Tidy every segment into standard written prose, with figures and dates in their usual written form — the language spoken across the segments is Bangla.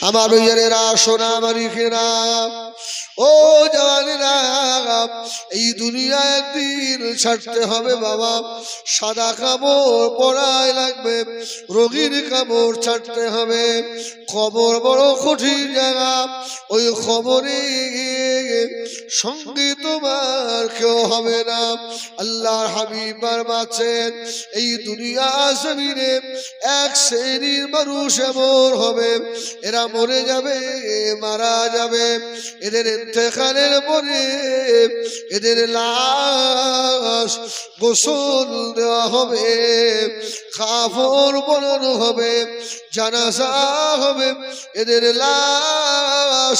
আমার ভাইয়েরা সোনা মালিকেরা ও জানেরা এই দুনিয়া একদিন ছাড়তে হবে বাবা সাদা কাপড় পরাই লাগবে রোগীর কাপড় ছাড়তে হবে কবর বড় কঠিন জায়গা ওই খবরে সঙ্গে তোমার কেউ হবে না আল্লাহর হাবিব ফরমাচ্ছেন এই দুনিয়া জমিনে এক শ্রেণীর মানুষ এমন হবে এরা মরে যাবে মারা যাবে এদের ইন্তেকালের পরে এদের লাশ গোসল দেওয়া হবে কাফন পরানো হবে জানাজা হবে এদের লাশ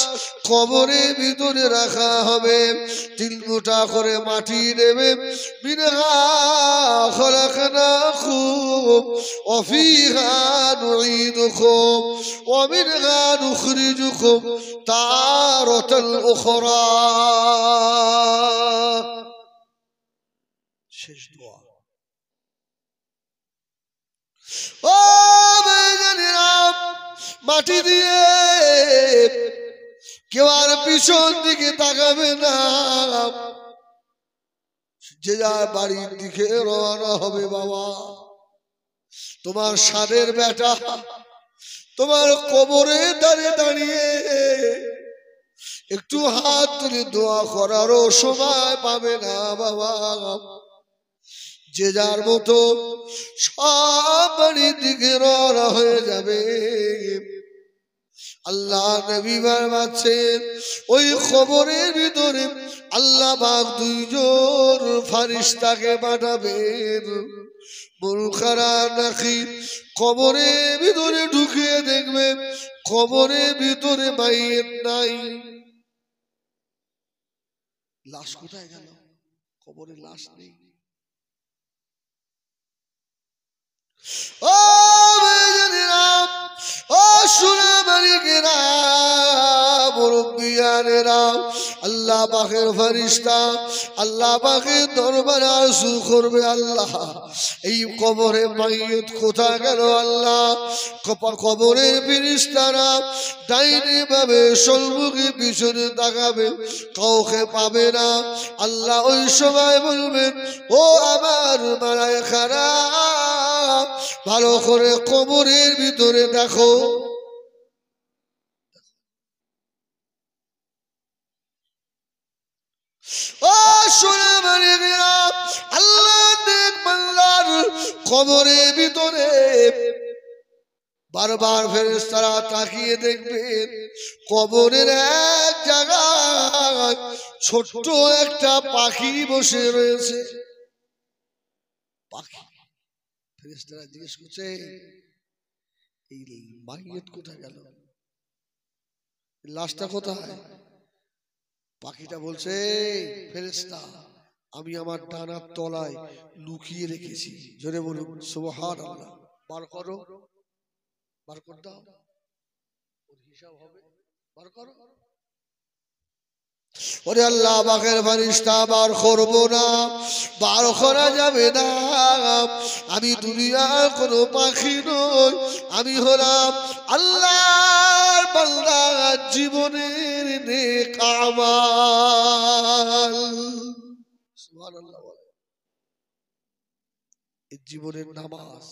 কবরের ভিতরে রাখা হবে 3 মুঠা করে মাটি দেবে মিনহা খলাকনাকুম ওয়া ফিহা নুঈদুকুম ওয়া মিনহা নুখরিজুকুম তারাতাল উখরা শেষ দোয়া ও বেজানিরা মাটি দিয়ে কেউ আর পিছন দিকে তাকাবে না যে যার বাড়ির দিকে রওনা হবে বাবা তোমার সাদের বেটা তোমার কবরে দাঁড়িয়ে দাঁড়িয়ে একটু হাত তুলে দোয়া করারও সময় পাবে না বাবা যে যার মতো সব বাড়ির দিকে রওনা হয়ে যাবে আল্লাহ নবী ফরমাচ্ছেন ওই খবরের ভিতরে আল্লাহ পাক 2 জন ফেরেশতাকে পাঠাবেন মুনকারা নাকির কবরের ভিতরে ঢুকিয়ে দেখবে কবরের ভিতরে মাইয়িত নাই লাশ কোথায় গেল কবরে লাশ নেই ও বেজানিরা ও সোনা মালিকেরা মুরব্বিয়ানেরা আল্লাহ পাকের ফেরেশতা আল্লাহ পাকের দরবারে আরজু করবে আল্লাহ এই কবরে মাইয়িত কোথায় গেল আল্লাহ কবরের ফেরেশতারা ডাইনে ভাবে সম্মুখে পিছনে তাকাবে কাউকে পাবে না আল্লাহ ওই সময় বলবেন ও আমার মালায়েকারা ভালো করে কবরের ভিতরে দেখো ও সোনা মালিকেরা আল্লাহ নেক বান্দার কবরের ভিতরে বারবার ফেরেশতারা তাকিয়ে দেখবেন কবরের এক জায়গায় ছোট্ট একটা পাখি বসে রয়েছে পাখি ফেরেশতারা জিজ্ঞেস করছে এই মাইয়িত কোথায় গেল লাশটা কোথায় পাখিটা বলছে ফেরেশতা আমি আমার ডানার তলায় লুকিয়ে রেখেছি জোরে বলুন সুবহানাল্লাহ বার করো বার কর দাও ওর হিসাব হবে বার করো ওরে আল্লাহ পাকের ফেরেশতা বার করব না বার করা যাবে না আমি দুনিয়ার কোনো পাখি নই আমি হলাম আল্লাহর বান্দা জীবনের নেক আমাল সুবহানাল্লাহ এই জীবনের নামাজ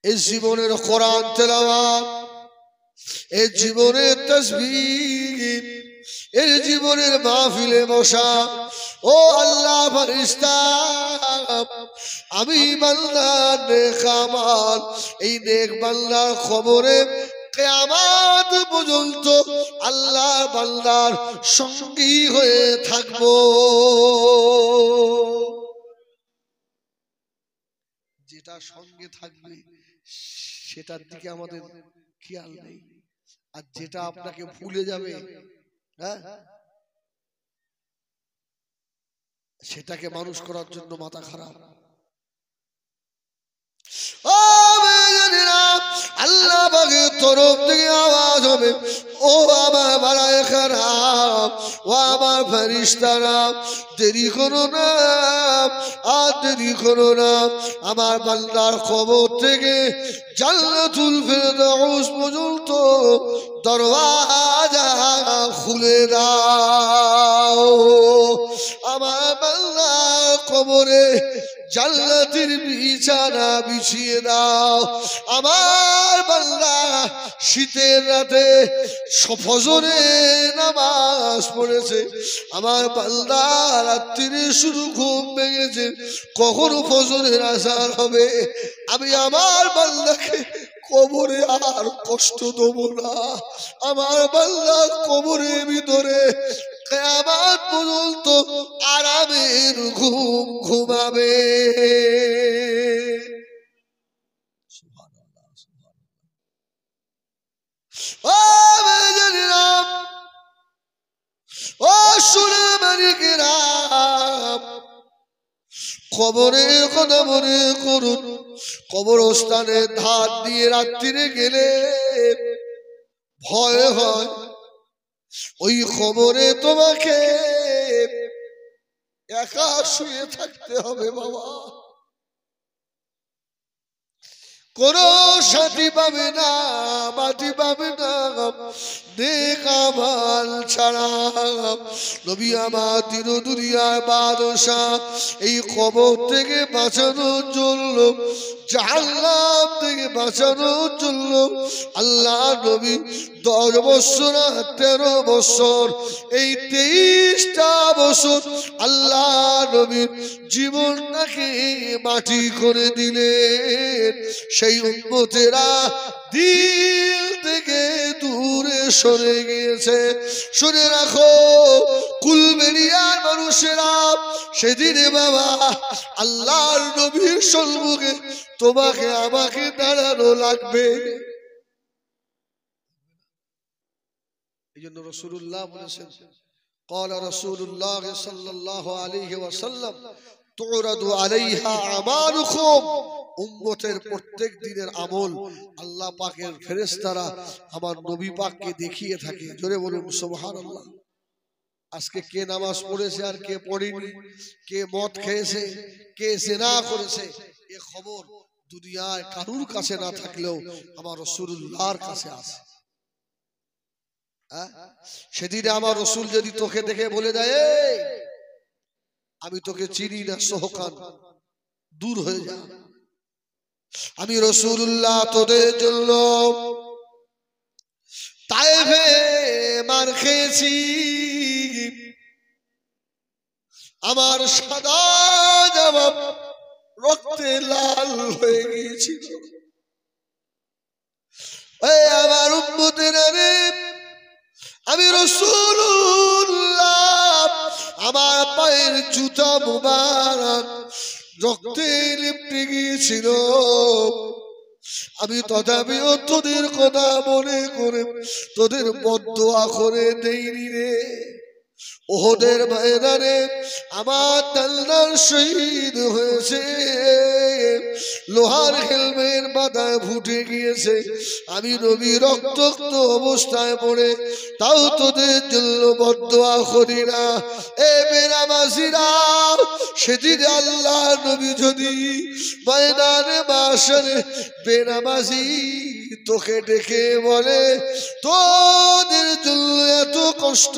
এই জীবনের কোরআন তেলাওয়াত এই জীবনের তাসবিহ এই জীবনের মাহফিলে বসা ও আল্লাহ ফেরেশতা আমি বান্দার নেক আমাল এই নেক বান্দার খবরে কিয়ামত পর্যন্ত আল্লাহ বান্দার সঙ্গী হয়ে থাকবো যেটা সঙ্গে থাকবে সেটার দিকে আমাদের খেয়াল নেই আর যেটা আপনাকে ভুলে যাবে হ্যাঁ সেটাকে মানুষ করার জন্য মাথা খারাপ ও বেজানিরা আল্লাহ পাকের তরফ থেকে আওয়াজ হবে ও ও আমার মালায়েকারা, ও আমার ফেরেশতারা, দেরি করো না, আর দেরি করো না, আমার বান্দার কবর থেকে জান্নাতুল ফেরদাউস পর্যন্ত দরওয়াজা খুলে দাও। আমার বান্দার কবরে জান্নাতের বিছানা বিছিয়ে দাও। আমার বান্দা শীতের রাতে ফজরে নামাজ পড়েছে, আমার বান্দা রাত্রিরে শুধু ঘুম ভেঙেছে, কখন ফজরের আযান হবে। আমি আমার বান্দাকে কবরে আর কষ্ট দেব না। আমার বান্দা কবরের ভিতরে কিয়ামত পর্যন্ত আরামের ঘুম ঘুমাবে। ও মেজরিরাম, ও শুনে মালিকেরাম, কবরের কথা মনে করুন। কবরস্থানে ধার দিয়ে রাত্রিরে গেলে ভয় হয়, ওই কবরে তোমাকে একা শুয়ে থাকতে হবে বাবা। কোন সাথী পাবে না, মাটি পাবে না, নেক আমল ছাড়া। নবী আমার দিন দুনিয়ার বাদশা, এই কবর থেকে বাঁচানোর জন্য, জাহান্নাম থেকে বাঁচানোর জন্য আল্লাহ নবী 10 বছর 13 বছর, এই 23টা বছর আল্লাহ নবীর জীবনটাকে মাটি করে দিলেন। সেই উম্মতেরা দিল থেকে দূরে সরে গিয়েছে। শুনে রাখো কুলবেড়িয়ার মানুষেরা, সেদিনে বাবা আল্লাহর নবীর সম্মুখে তোমাকে আমাকে দাঁড়ানো লাগবে। এই জন্য রাসূলুল্লাহ বলেছেন, قال رسول الله صلى الله عليه وسلم تعرض عليها اعمالكم। উম্মতের প্রত্যেক দিনের আমল আল্লাহ পাকের ফেরেশতারা আমার নবী পাককে দেখিয়ে থাকে। জোরে বলুন সুবহানাল্লাহ। আজকে কে নামাজ পড়েছে আর কে পড়েনি, কে মদ খেয়েছে, কে জিনা করেছে, এ খবর দুনিয়ায় কারুর কাছে না থাকলেও আমার রাসূলুল্লাহর কাছে আছে। সেদিন আমার রাসূল যদি তোকে দেখে বলে দেয়, আমি তোকে চিনি না সোহকান, দূর হয়ে যা, আমি রাসূলুল্লাহ তোদের জন্য তায়েফে মার খেয়েছি, আমার সাদা জবাব রক্তে লাল হয়ে গিয়েছিল। আমার উম্মতেরা রে, আমি রাসূলুল্লাহ আমার পায়ের জুতা মুবারক রক্তে লিপটে গিয়েছিল। আমি তথাপিও তোদের কথা মনে করে তোদের বদদোয়া করে দেইনি রে। ওহদের ময়দানে আমার দাল্লার শহীদ হয়েছে, লোহার হেলমেট মাথায় ফুটে গিয়েছে, আমি নবী রক্তাক্ত অবস্থায় পড়ে তাও তোদের জন্য বদদোয়া করি না। এ বেনামাজিরা, সেদিন আল্লাহ নবী যদি ময়দানে মাশারে বেনামাজি তোকে ডেকে বলে তোদের জন্য এত কষ্ট,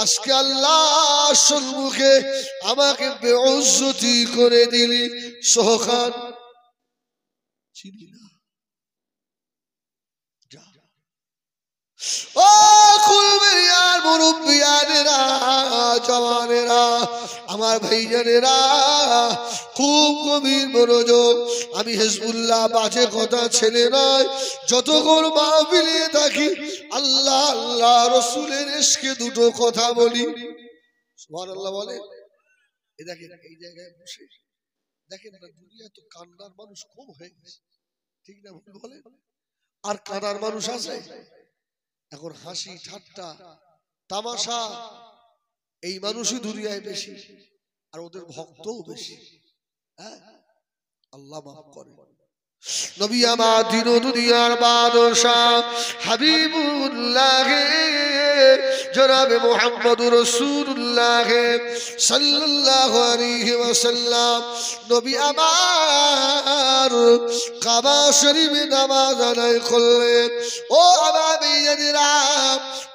আজকে আল্লাহ সম্মুখে আমাকে বেইজ্জতি করে দিলি, সোহখান চিনি না। ও কুলবেড়িয়ার মুরব্বিয়ানেরা, জওয়ানেরা, আমার ভাইজানেরা, খুব গভীর মনোযোগ। আমি হিজবুল্লাহ বাজে কথা ছেলে নয়, যতক্ষণ মাহফিলে থাকি আল্লাহ আল্লাহ রসুলের ইশকে দুটো কথা বলি। সুবহানাল্লাহ বলে। এই দেখেন, এই জায়গায় বসে দেখেন না, দুনিয়া তো কান্নার মানুষ কম হয়ে গেছে, ঠিক না বলে? আর কাঁদার মানুষ আছে এখন, হাসি ঠাট্টা তামাশা, এই মানুষই দুনিয়ায় বেশি, আর ওদের ভক্তও বেশি। হ্যাঁ, আল্লাহ মাফ করে। নবী আমার দিন ও দুনিয়ার বাদশাহ হাবিবুল্লাহ জনাবে মুহাম্মদুর রাসূলুল্লাহ সাল্লাল্লাহু আলাইহি ওয়াসাল্লাম নবী আমার কাবা শরীফে নামাজ আদায় করলেন। ও আমার ভাইয়েরা,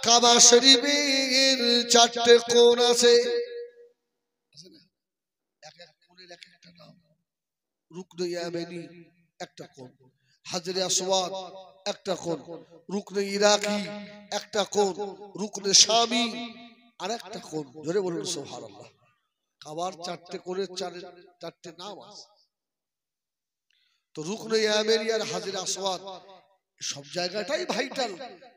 কাবা শরীফের চারটে কোণ আছে, এক এক কোণের এক একটা নাম। রুকনে ইয়ামানি একটা কোণ, হাজরে আসওয়াদ একটা কোণ, রুকনে ইরাকি একটা কোণ, রুকনে শামি আর একটা কোণ। জোরে বলুন সুবহানাল্লাহ। কাবার চারটে কোণের চারটে নাম আছে। তো রুকনে ইয়ামানি আর হাজরে আসওয়াদ সব জায়গাটাই ভাইটাল,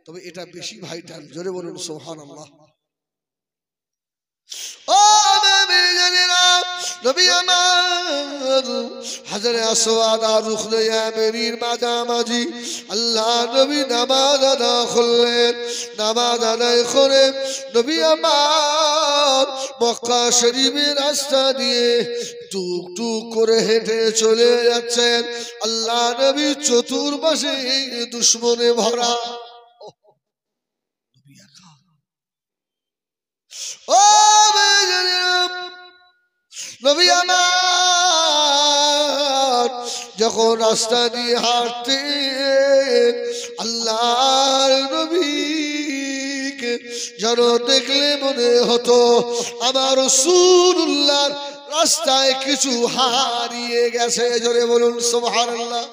তবে এটা বেশি ভাইটাল। জোরে বলুন সুবহানাল্লাহ। ও নবী আমার হাজরে আসওয়াদ আর রুকনে ইয়ামানির মাঝামাঝি আল্লাহ নবী নামাজ আদায় করলেন। নামাজ আদায় করে নবী আমার মক্কা শরীফের রাস্তা দিয়ে টুক টুক করে হেঁটে চলে যাচ্ছেন। আল্লাহ নবী চতুর্পাশে দুশ্মনে ভরা। ও নবী আমার যখন রাস্তা দিয়ে হাঁটতেন, আল্লাহর নবীকে যেন দেখলে মনে হতো আমার রাসূলুল্লাহর রাস্তায় কিছু হারিয়ে গেছে। জোরে বলুন সুবহানাল্লাহ।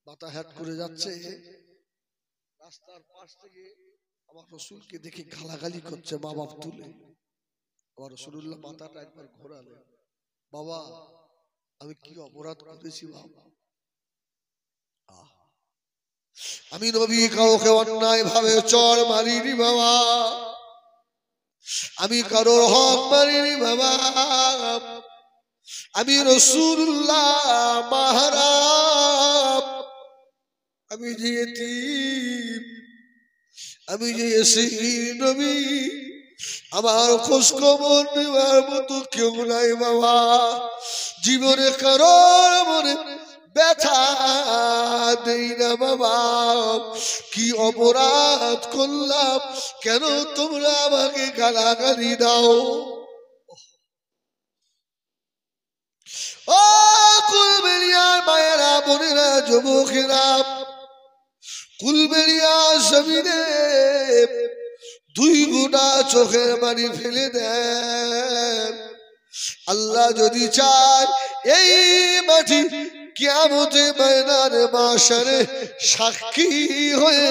মাথা হ্যাট করে যাচ্ছে, রাস্তার পাশ থেকে আমার রসুলকে দেখে গালাগালি করছে মা বাপ তুলে। আমার রসুলুল্লাহ মাথাটা একবার ঘোরালেন, বাবা আমি কি অপরাধ করেছি বাবা? আমি নবী কাউকে অন্যায় ভাবে চড় মারিনি বাবা, আমি কারোর হক মারিনি বাবা, আমি রাসূলুল্লাহ মাহরাম, আমি যে ইতিম, আমি যে এসির নবী, আমার খোঁজ খবর নেওয়ার মতো কেউ নাই বাবা। জীবনে কারোর মনে ব্যথা দেই না বাবা। কি অপরাধ করলাম, কেন তোমরা আমাকে গালাগালি দাও? ও কুলবেড়িয়ার মায়েরা, বোনেরা, যুবকেরা, কুলবেড়িয়া জমিনে দুই গোটা চোখের পানি ফেলে দেন। আল্লাহ যদি চায় এই মাটি কিয়ামতে ময়দানে মাশারে সাক্ষী হয়ে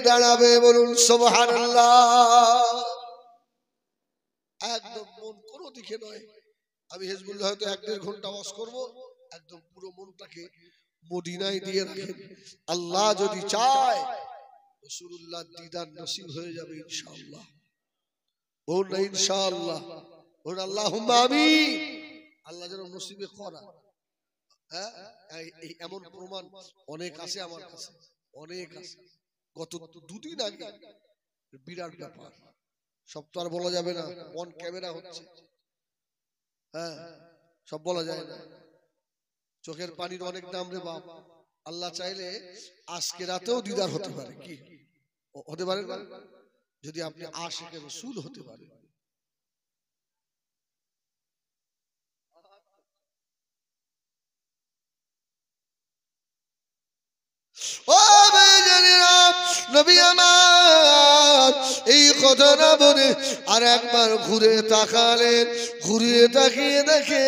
দাঁড়াবে। বলুন সুবহানাল্লাহ। একদম মন কোনো দিকে নয়। আমি হিজবুল্লাহ হয়তো 1-1.5 ঘন্টা ওয়াজ করব, একদম পুরো মনটাকে মদিনায় দিয়ে রাখেন। আল্লাহ যদি চায় রাসূলুল্লাহ দিদার নসিব হয়ে যাবে ইনশাআল্লাহ। বলুন না ইনশাআল্লাহ, বলুন আল্লাহুম্মা আমিন। আল্লাহ যেন নসিবে করা। হ্যাঁ, এই এমন প্রমাণ অনেক আছে আমার কাছে, অনেক আছে। গত 2 দিন আগে বিরাট ব্যাপার, সব তো আর বলা যাবে না, অন ক্যামেরা হচ্ছে। হ্যাঁ, সব বলা যায় না। চোখের পানির অনেক দাম রে বাপ। আল্লাহ চাইলে আজকে রাতেও দিদার হতে পারে। কি হতে পারে না? যদি আপনি আশিকে রাসূল হতে পারেন। ও বেজানিরা, নবী আমার এই কথাটা বলে আর একবার ঘুরে তাকালেন। ঘুরে তাকিয়ে দেখে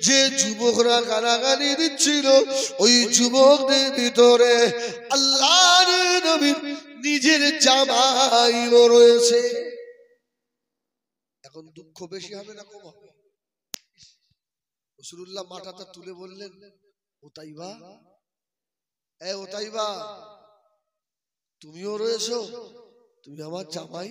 যে যুবকরা গালাগালি দিচ্ছিল, ওই যুবকদের ভিতরে আল্লাহর নবীর নিজের জামাইও রয়েছে। এখন দুঃখ বেশি হবে না কম হবে? রাসূলুল্লাহ মাথাটা তুলে বললেন, ওতাইবা, এ ওতাইবা, তুমিও রয়েছো, তুমি আমার জামাই।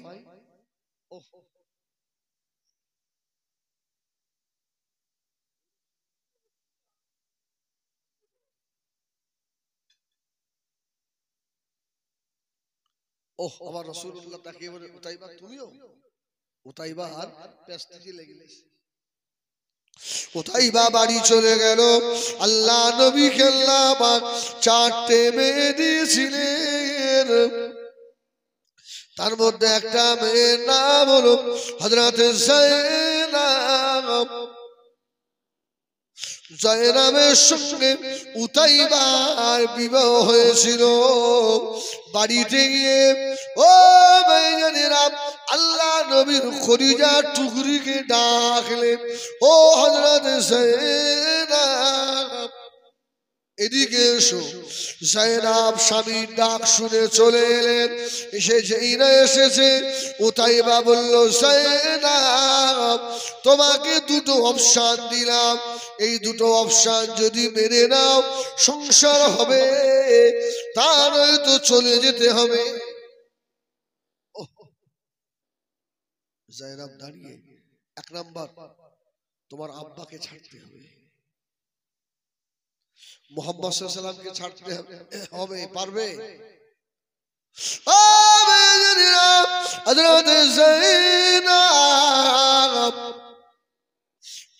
ওহ, আমার রাসূলুল্লাহ তাকিয়ে বলে, ওতাইবা তুমিও? ওতাইবা আর প্রেস্টিজে লেগে গেছে। উতাইবা বাড়ি চলে গেল। আল্লাহ নবীকে আল্লাহ পাক 4টে মেয়ে দিয়েছিলেন, তার মধ্যে একটা মেয়ের নাম হলো হযরত যায়েনব। যায়েনবের সঙ্গে উতাইবার বিবাহ হয়েছিল। বাড়িতে গিয়ে ও ভাইজানেরা আল্লাহ নবীর খলিজা টুকরিকে ডাকলেন, ও হযরত যায়েনব এদিকে এসো। যায়েনব স্বামীর ডাক শুনে চলে এলেন। এসে যেই না এসেছে উতাইবা বলল, যায়েনব তোমাকে 2টো অপশন দিলাম, এই 2টো অপশন যদি মেনে নাও সংসার হবে, তা নয়তো চলে যেতে হবে। যায়েনব দাঁড়িয়ে, 1 নাম্বার তোমার আব্বাকে ছাড়তে হবে, মুহাম্মদ সাল্লাল্লাহু আলাইহি ওয়াসাল্লামকে ছাড়তে হবে, পারবে? হযরত যায়েনব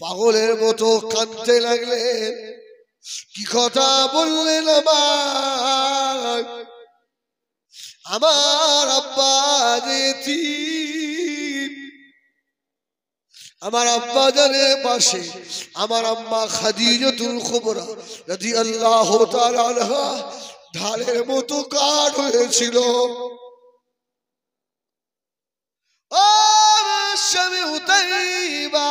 পাগলের মতো কাঁদতে লাগলেন। কি কথা বললেন আমার? আমার আব্বা যেতি, আমার আব্বা জানের পাশে আমার আম্মা খাদিজাতুল কুবরা রাদিয়াল্লাহু তাআলা আনহা ঢালের মতো কাঠ হয়েছিল। ও স্বামী উতাইবা,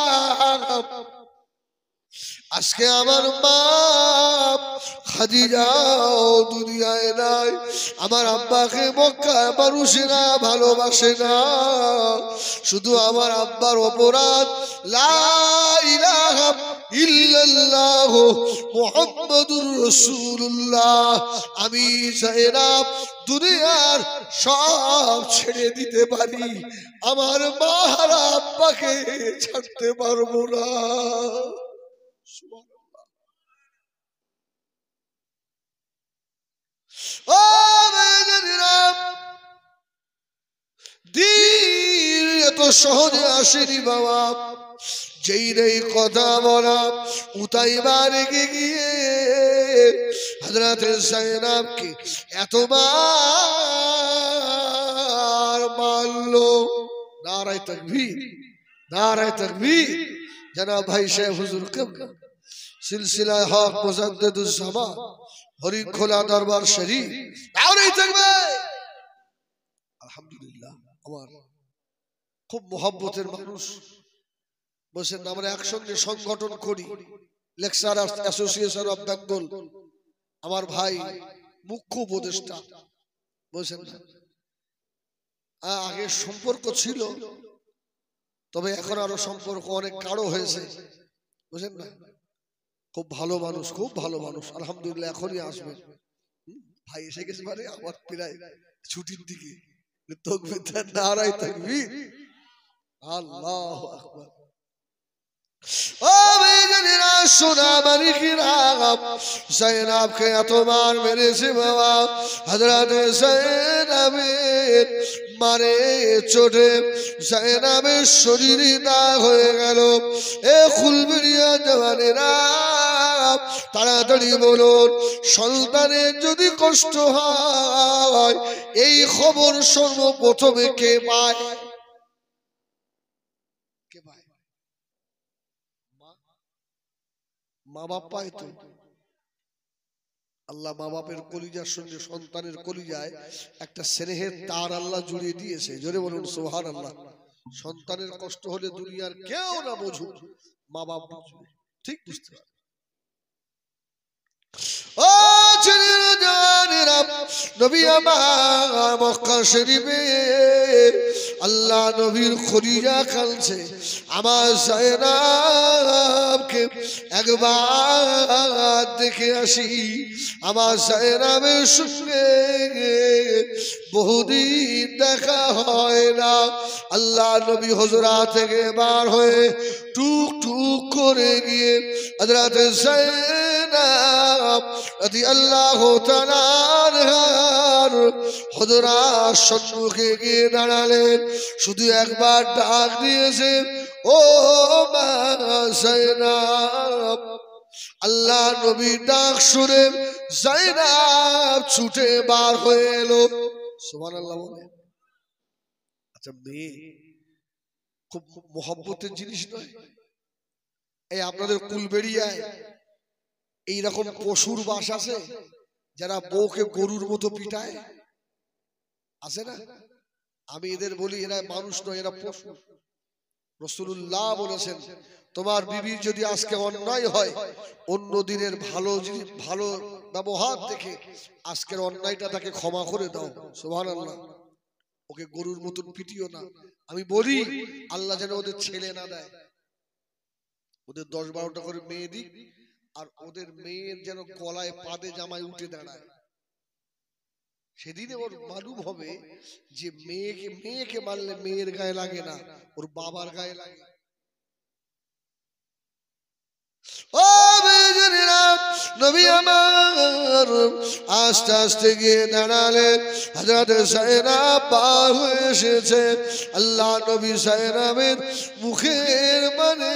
আজকে আমার মা খাদিজাও দুনিয়ায় নাই, আমার আব্বাকে মক্কার মানুষেরা ভালোবাসে না। শুধু আমার আব্বার অপরাধ লা ইলাহা ইল্লাল্লাহ মুহাম্মাদুর রাসূলুল্লাহ। আমি যায়েনব দুনিয়ার সব ছেড়ে দিতে পারি, আমার মা আর আব্বাকে ছাড়তে পারবো না। ও দিন এত সহজে আসেনি বাবা। যেই নেই কথা বলা উতাইবা রেগে গিয়ে হযরত যায়েনবকে এতবার মারলো। নারায়ে তাকবীর, নারায়ে তাকবীর। জনাব ভাই শেখ হুজুর কবর সিলসিলা হক মুজাদ্দিদুজ জামান হরিণ খোলা দরবার শরীফ, নারায়ে তাকবীর। আলহামদুলিল্লাহ, আমার খুব মহব্বতের মানুষ বলছেন, আমরা একসঙ্গে সংগঠন করি, লেকচারার্স অ্যাসোসিয়েশন অফ বেঙ্গল। আমার ভাই মুখ্য উপদেষ্টা বলছেন, আগে সম্পর্ক ছিল, তবে এখন আরো সম্পর্ক অনেক গাঢ় হয়েছে, বুঝলেন না? খুব ভালো মানুষ, খুব ভালো মানুষ। আলহামদুলিল্লাহ, এখনই আসবে। ভাই এসে গেছে মানে আমার প্রায় ছুটির দিকে। তাকবীর, নারায়ে তাকবীর, আল্লাহু আকবার। ও ভাইজানেরা, সোনা মানিকেরা, যায়েনবকে এতবার মেরেছে বাবা। হযরত যায়েনবের মারে চোটে যায়েনবের শরীরে দাগ হয়ে গেল। এ খুলবেরিয়া জওয়ানেরা, তাড়াতাড়ি বলুন, সন্তানের যদি কষ্ট হয় এই খবর সর্বপ্রথমে কে পায়? কে পায়? মা বাপ পায় তো। আল্লাহ মা বাপের কলিজার সঙ্গে সন্তানের কলিজায় একটা স্নেহের তার আল্লাহ জুড়িয়ে দিয়েছে। জোরে বলুন সুবহানাল্লাহ। সন্তানের কষ্ট হলে দুনিয়ার কেউ না বুঝুক, মা বাপ বুঝবে, ঠিক বুঝতে পারবে। ও জানেরা, নবী আমার মক্কা শরীফে আল্লাহ নবীর খলিজা কাঁদছে। আমার যায়েনবকে একবার দেখে আসি। আমার যায়েনবের সঙ্গে বহুদিন দেখা হয় না। আল্লাহ নবী হুজরা থেকে বার হয়ে টুক টুক করে গিয়ে হযরত যায়েনব রাদিয়াল্লাহু তাআলা আনহার হুজরার সম্মুখে গিয়ে দাঁড়ালেন। শুধু একবার ডাক দিয়েছে, ও ও মা যায়নাব। আল্লাহ নবী ডাক শুনে যায়নাব ছুটে বার হয়ে এলো। সুবহানাল্লাহ বলে। আচ্ছা, মেয়ে খুব মহব্বতের জিনিস নয়? এই আপনাদের কুলবেড়িয়ায় এইরকম পশুর বাস আছে যারা বউকে গরুর মতো পিটায়, আছে না? আমি এদের বলি এরা মানুষ নয়, এরা পশু। রাসূলুল্লাহ বলেছেন, তোমার বিবির যদি আজকে অন্যায় হয়, অন্য দিনের ভালো ব্যবহার দেখে আজকের অন্যায়টা তাকে ক্ষমা করে দাও। সুবহানাল্লাহ। ওকে গরুর মতন পিটিও না। আমি বলি আল্লাহ যেন ওদের ছেলে না দেয়, ওদের 10-12টা করে মেয়ে দিক, আর ওদের মেয়ের যেন গলায় পাদে জামায় উঠে দাঁড়ায়। সেদিনে ওর মালুম হবে যে মেয়েকে মারলে মেয়ের গায়ে লাগে না, ওর বাবার গায়ে লাগে। ও বেজনেরা, নবী আমার আস্তে আস্তে গিয়ে দাঁড়ালেন। হযরত যায়নাব পার হয়ে এসেছে। আল্লাহ নবী যায়নাবের মুখের মানে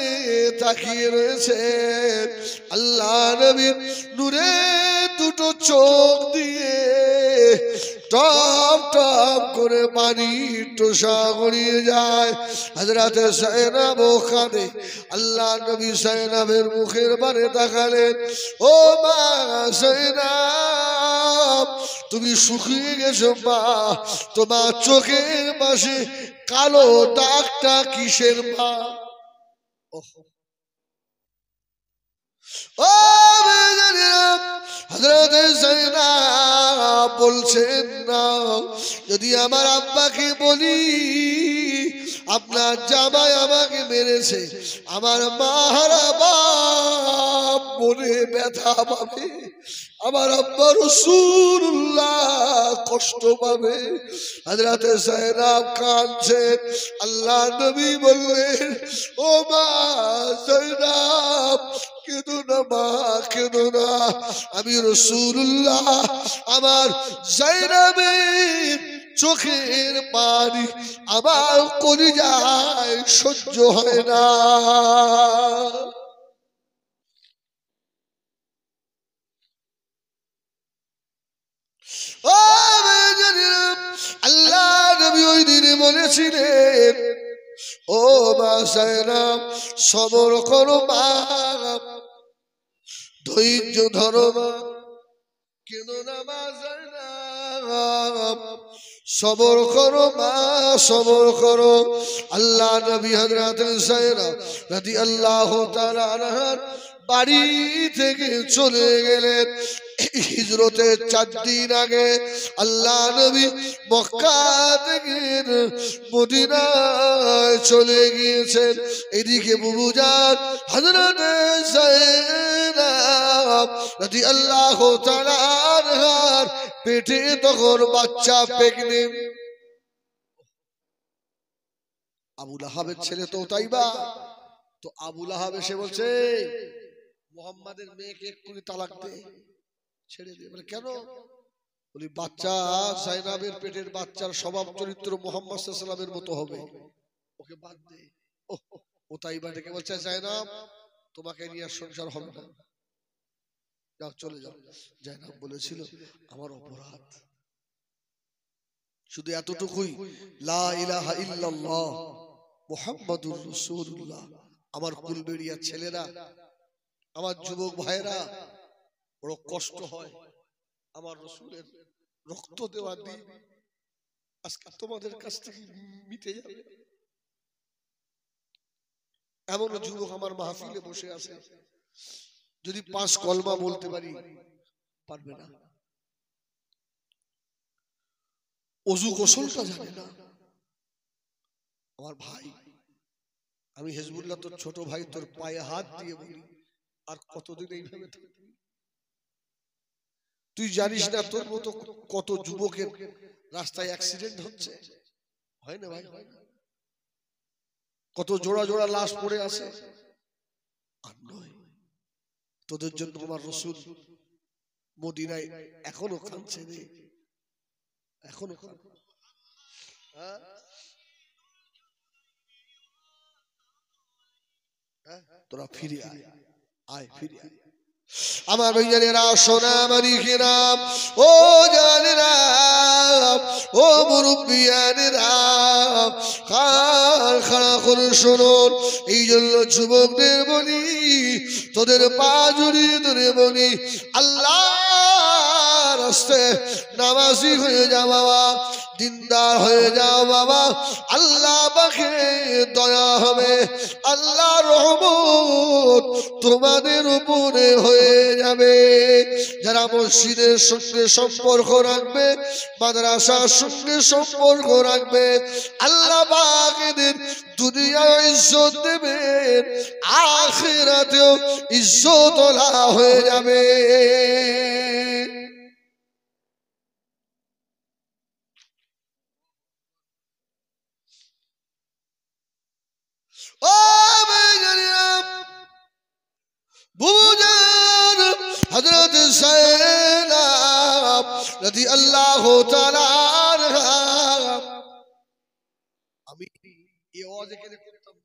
তাকিয়ে রয়েছে। আল্লাহ নবীর নূরে দুটো চোখ দিয়ে টপ টপ করে পানি টোসা গড়িয়ে যায়। হযরত যায়নাব ওখানে আল্লাহ নবী যায়নাবের মুখের বারে তাকালেন। ও মা যায়নাব, তুমি শুকিয়ে গেছো মা, তোমার চোখের পাশে কালো দাগটা কিসের মা? ও হযরত যায়নাব বলছেন, না, যদি আমার আব্বাকে বলি আপনার জামাই আমাকে মেরেছে, আমার মাহারা বাপ মনে ব্যথা পাবে, আমার আব্বা রাসূলুল্লাহ কষ্ট পাবে। হযরত যায়নাব কাঁদছেন। আল্লাহ নবী বললেন, ও মা যায়নাব, কেঁদো না মা, কেঁদো না। আমি রাসূলুল্লাহ আমার যায়নাবের চোখের পানি আমার কলিজায় সহ্য হয় না। ও আল্লাহ নবী ওই দিনে বলেছিলেন, ও মা যায়নাব, সবর করো মা, ধৈর্য ধরো মা, কেঁদো না মা যায়নাব, সবর করো মা, সবর করো। আল্লাহ নবী হযরত যায়নাব রাদিয়াল্লাহু তাআলা আনহার বাড়ি থেকে চলে গেলেন। হিজরতের 4 দিন আগে আল্লাহ নবী মক্কা থেকে মদিনায় চলে গিয়েছেন। এদিকে বুবুজান হযরত যায়নাব রাদিয়াল্লাহু তাআলা আনহার পেটে তখন বাচ্চা প্রেগন্যান্ট। আবু লাহাবের ছেলে তো তাইবা, তো আবু লাহাব এসে বলছে, মুহাম্মাদের মেয়েকে এক্ষুনি তালাক দে, ছেড়ে দে। বলে কেন? বলি বাচ্চা যায়নাবের পেটের বাচ্চার স্বভাব চরিত্র মুহাম্মদ সাল্লাল্লাহু আলাইহি ওয়াসাল্লামের মতো হবে, ওকে বাদ দে। ও তাইবা ডেকে বলছে, যায়নাব তোমাকে নিয়ে আর সংসার হবে না, যাও চলে যাও। যায়নাব বলেছিল, আমার অপরাধ শুধু এতটুকুই, লা ইলাহা ইল্লাল্লাহ মুহাম্মাদুর রাসূলুল্লাহ। আমার কুলবেড়িয়া ছেলেরা, আমার যুবক ভাইরা, বড় কষ্ট হয় আমার রাসূলের রক্ত দেওয়া দিন আজকে তোমাদের কাছ থেকে মিটে যাবে। এমন যুবক আমার মাহফিলে বসে আছে, যদি 5 কলমা বলতে পারি পারবে না, ওযু গোসলটা জানে না। আমার ভাই, আমি হিজবুল্লাহ তোর ছোট ভাই, তোর পায়ে হাত দিয়ে বলি, আর কতদিন এইভাবে থাকবি? তুই জানিস না তোর মতো কত যুবকের রাস্তায় অ্যাক্সিডেন্ট হচ্ছে? হয় না ভাই? কত জোড়া জোড়া লাশ পড়ে আছে। আর নয়, তোদের জন্য আমার রাসূল মদিনায় এখনো কাঁদছে রে, এখনো কাঁদছে। তোরা ফিরে আয়, আয় ফিরে আয়। আমার ভাইজানেরা, সোনা মানিকেরা, ও জানেরা, ও মুরব্বিয়ানেরা, কার খাড়া করে শুনুন। এই জন্য যুবকদের বলি, তোদের পা জড়িয়ে ধরে বলি, আল্লাহর রাস্তায় নামাজি হয়ে যা বাবা, দিনদার হয়ে যাও বাবা। আল্লাহ পাকে দয়া হবে, আল্লাহ রহমত তোমাদের উপরে হয়ে যাবে। যারা মসজিদের সঙ্গে সম্পর্ক রাখবে, মাদ্রাসার সঙ্গে সম্পর্ক রাখবে, আল্লাহ পাক এদের দুনিয়ায় ইজ্জত দেবেন, আখিরাতেও ইজ্জত ওয়ালা হয়ে যাবে। ও বেজরিয়াম বুজান হযরত যায়েনব রাদিয়াল্লাহু তাআলা আনহা, আমি এই ওয়াজ এখানে করতাম,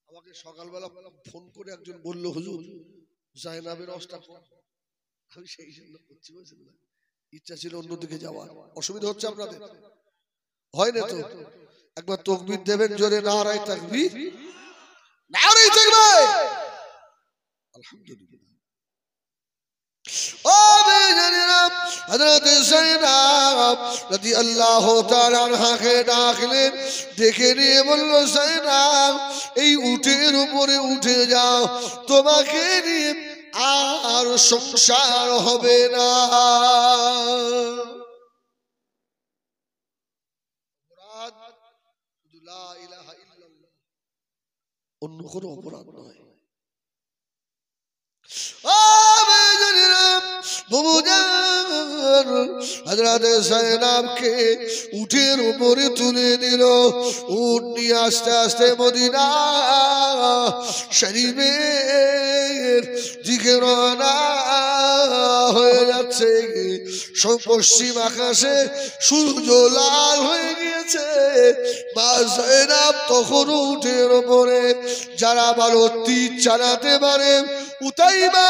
আমাকে সকালবেলা ফোন করে একজন বলল, হুজুর যায়েনবের ওয়াজটা কর। আমি সেই জন্য করছি, বুঝছেন না? ইচ্ছা ছিল অন্যদিকে যাওয়ার। অসুবিধা হচ্ছে আপনাদের? হয় না তো? একবার তাকবীর দেবেন জোরে, নারায়ে তাকবীর, নারায়ে তাকবীর, আলহামদুলিল্লাহ। ও বেজরিরা, হযরত যায়েনব রাদিয়াল্লাহু তাআলা আনহাকে ডাকলেন, ডেকে নিয়ে বলল, যায়েনব এই উটের উপরে উঠে যাও, তোমাকে নিয়ে আর সংসার হবে না। লা ইলাহা ইল্লাল্লাহ, অন্য কোনো অপরাধ নয়। হযরত যায়েনবকে উটের উপরে তুলে দিল, উট নিয়ে আস্তে আস্তে মদিনা শরীফের দিকে রওনা হয়ে যাচ্ছে। পশ্চিম আকাশে সূর্য লাল হয়ে গিয়েছে। মা যায়েনব তখন উটের উপরে, যারা ভালো তীর চালাতে পারে, উতাইবা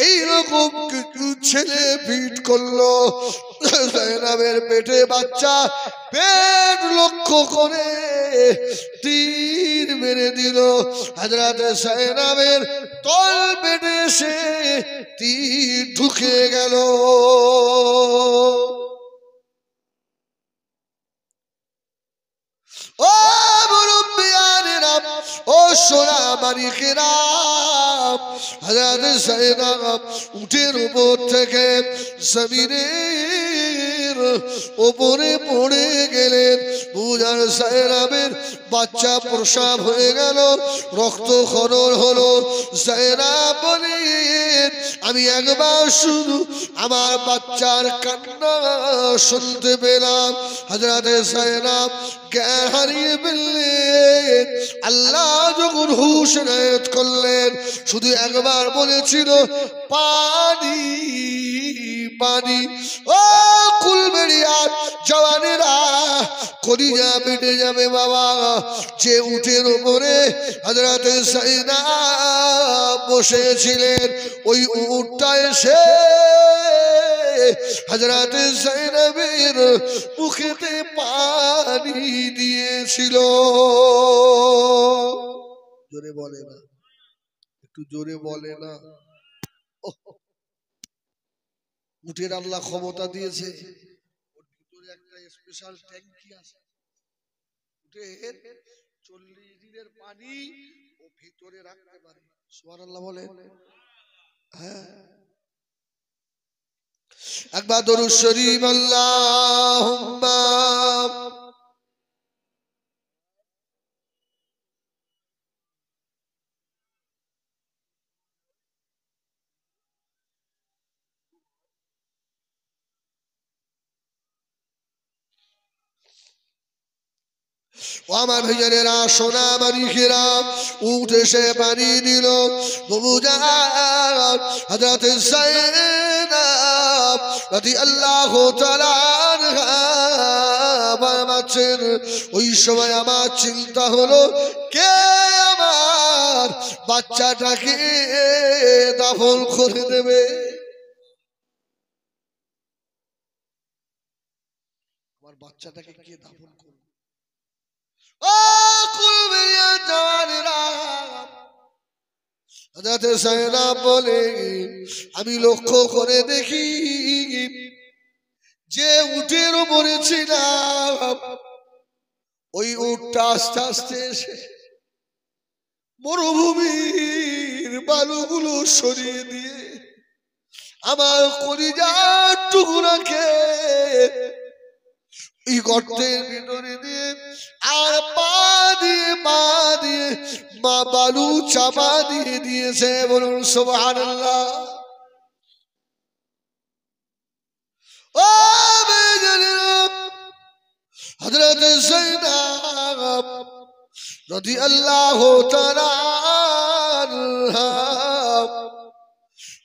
এইরকম কিছু ছেলে ফিট করলো। যায়েনবের পেটে বাচ্চা, পেট লক্ষ্য করে তীর মেরে দিল। হযরত যায়েনবের তল পেটে সে তীর ঢুকে গেল। ও মুরব্বিয়ানেরা, ও সোনা মানিকেরা, হযরত যায়েনব উটের উপর থেকে জমিনের উপরে পড়ে গেলেন। বুঝার যায়েনবের বাচ্চা প্রসব হয়ে গেল, রক্ত খরর হলো। যায়েনব বলেন, আমি একবার শুধু আমার বাচ্চার কান্না শুনতে পেলাম। হযরত যায়েনব জ্ঞান হারিয়ে ফেললেন। আল্লাহ যখন হুঁশ নায়েত করলেন, শুধু একবার বলেছিল, পানি পানি। ও কুলবেড়িয়ার জওয়ানেরা, কলিজা পেটে যাবে বাবা। যে উটের উপরে হযরত যায়েনব বসেছিলেন, ওই উটটা এসে হযরত যায়েনবের মুখেতে পানি দিয়েছিল। জোরে বলে না, একটু জোরে বলে না। উটের আল্লাহ ক্ষমতা দিয়েছে, ওর ভিতরে একটা স্পেশাল ট্যাঙ্কি আছে। উটের 40 দিনের পানি ও ভিতরে রাখতে পারে। সুবহানাল্লাহ বলে। হ্যাঁ, একবার দরুদ শরীফ, আল্লাহুম্মা ও আমার ভাইজানেরা, সোনা মানিকেরা, উট এসে পানি দিল। বুবুজান হযরত যায়েনব রাদিয়াল্লাহু তাআলা আনহা বাঁচেন। ওই সময় আমার চিন্তা হলো, কে আমার বাচ্চাটাকে দাফন করে দেবে। আমার বাচ্চাটাকে কে দাফন করবে? ও কুলবিয়া জানেরা, হযরত সাইয়েদনা বলে আমি লক্ষ্য করে দেখি যে উটের উপরে ছিলাম ওই উটটা আস্তে আস্তে এসে মরুভূমির বালুগুলো সরিয়ে দিয়ে আমার কলিজার টুকরাকে এই গর্তের ভিতরে দিয়ে আর পা দিয়ে মা বালু চাপা দিয়ে দিয়েছে। বলুন সুবহানাল্লাহ। ও হযরত যায়েনব রাদিয়াল্লাহু তাআলা আনহা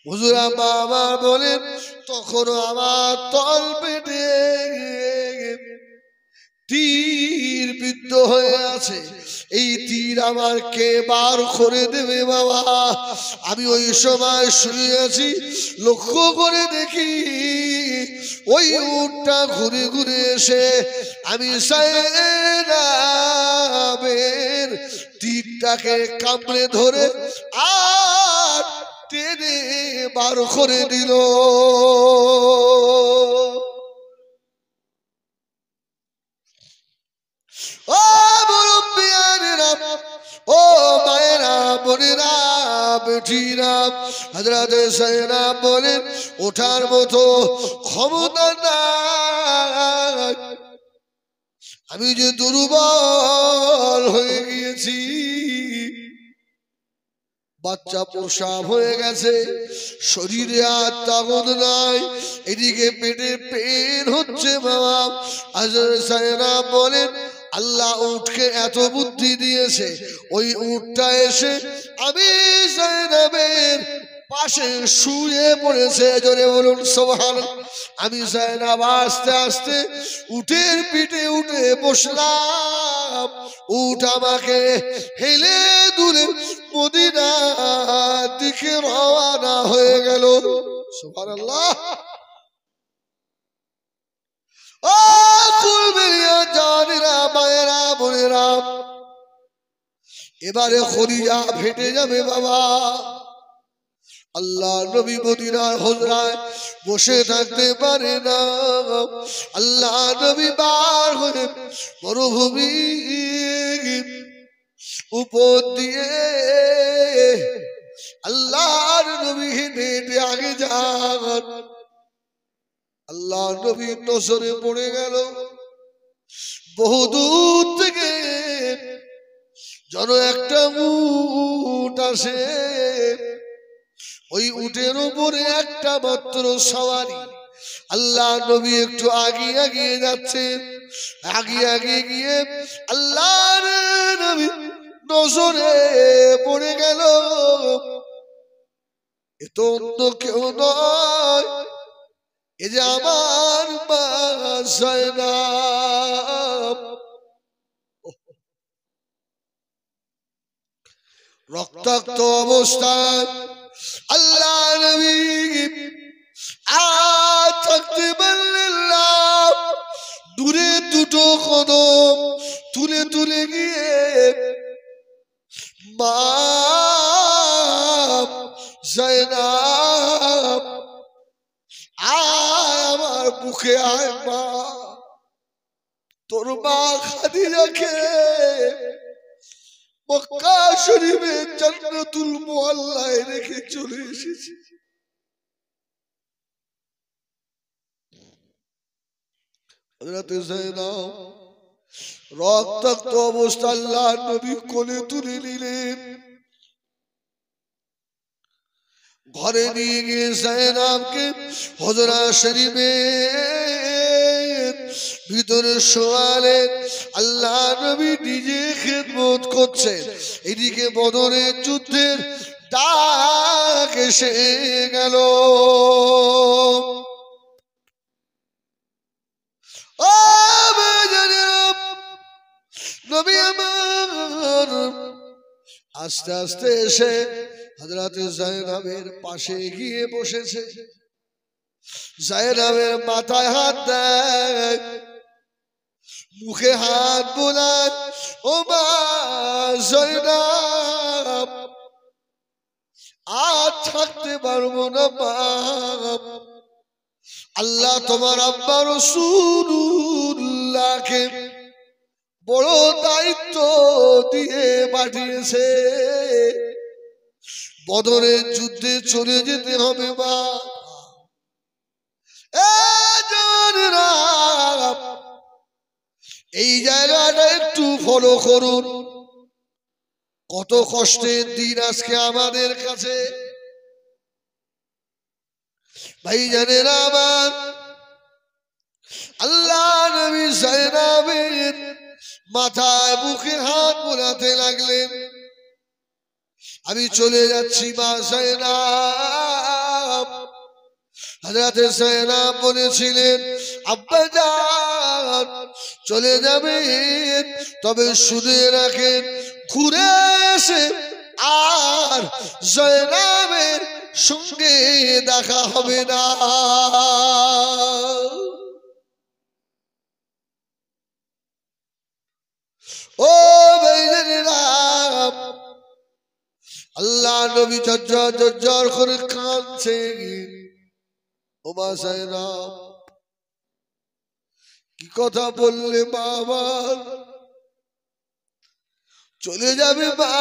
হুজুর আমার বলেন তখন আমার তল পেটে তীর বিদ্ধ হয়ে আছে। এই তীর আমার কে বার করে দেবে বাবা? আমি ওই সময় শুয়ে আছি, লক্ষ্য করে দেখি ওই উটটা ঘুরে ঘুরে এসে আমি সাইয়েদাবের তীরটাকে কামড়ে ধরে আর টেনে বার করে দিল। ও মুরব্বিয়ানেরা, ও মায়েরা, বোনেরা, বেটিরা, হযরত যায়েনব বলেন ওঠার মতো ক্ষমতা নাই, আমি যে দুর্বল হয়ে গিয়েছি। বাচ্চা প্রসাব হয়ে গেছে, শরীরে আর তাকত নাই, এদিকে পেটে পেন হচ্ছে বাবা। হযরত যায়েনব বলেন আল্লাহ উটকে এত বুদ্ধি দিয়েছে, ওই উটটা এসে আমি যায়েনবের পাশে শুয়ে পড়েছে। জোরে বলুন সুবহানাল্লাহ। আমি যায়েনব আস্তে আস্তে উটের পিঠে উঠে বসলাম, উট আমাকে হেলে দুলে মদিনার দিকে রওনা হয়ে গেল। সুবহানাল্লাহ। ও কুলবিয়া জানেরা, মায়েরা, বোনেরা, এবারে খলিজা ফেটে যাবে বাবা। আল্লাহ নবী মদিনার হুজরায় বসে থাকতে পারে না। আল্লাহ নবী বার হয়ে মরুভূমি উপর দিয়ে আল্লাহর নবী হেঁটে হেঁটে আগে যান। আল্লাহ নবী নজরে পড়ে গেল বহু দূর থেকে যেন একটা উট আসে, ওই উটের উপরে একটা মাত্র সওয়ারি। আল্লাহ নবী একটু আগিয়ে আগিয়ে যাচ্ছেন, আগিয়ে আগিয়ে গিয়ে আল্লাহর নবী নজরে পড়ে গেল এ তো অন্য কেউ নয়, এ যে আমার মা যায়েনব। রক্তাক্ত অবস্থায় আল্লাহ নবী আর থাকতে পারলেন না, দূরে দুটো কদম তুলে তুলে গিয়ে মা যায়েনব আয় আমার বুকে আয় মা, তোর মা খাদিজাকে মক্কা শরীফে জান্নাতুল মুআল্লায় রেখে চলে এসেছি। হযরত যায়েনব রক্তাক্ত অবস্থা আল্লাহ নবী কোলে তুলে নিলেন, ঘরে নিয়ে গিয়ে যায়েনবকে হুজরা শরীফে ভিতরে শোয়ালেন। আল্লাহ নবী নিজে খিদমত করছেন, এদিকে বদরের যুদ্ধের ডাক এসে গেল। ও নবী আমার আস্তে আস্তে এসে হযরতে যায়েনাবের পাশে গিয়ে বসেছে। যায়েনাবের মাথায় হাত দেয়, মুখে হাত বোলায়, ও মা যায়েনাব, আজ থাকতে পারবো না মা, আল্লাহ তোমার আব্বা রাসূলুল্লাহকে বড় দায়িত্ব দিয়ে পাঠিয়েছে, বদরের যুদ্ধে চলে যেতে হবে মা। এই জায়গাটা একটু ফলো করুন, কত কষ্টের দিন আজকে আমাদের কাছে। ভাইজানেরা আমার, আল্লাহ নবী যায়েনাবের মাথায় বুকে হাত বোলাতে লাগলেন। আমি চলে যাচ্ছি মা যায়েনাব। হযরতে যায়েনাব বলেছিলেন, আব্বা জান চলে যাবেন, তবে শুনে রাখেন ঘুরে এসে আর যায়েনাবের সঙ্গে দেখা হবে না। ও ভাইজানেরা, আল্লাহ নবী ঝরঝর ঝরঝর করে কাঁদছে। ও মা যায়েনাব, কি কথা বললে বাবা, চলে যাবে মা,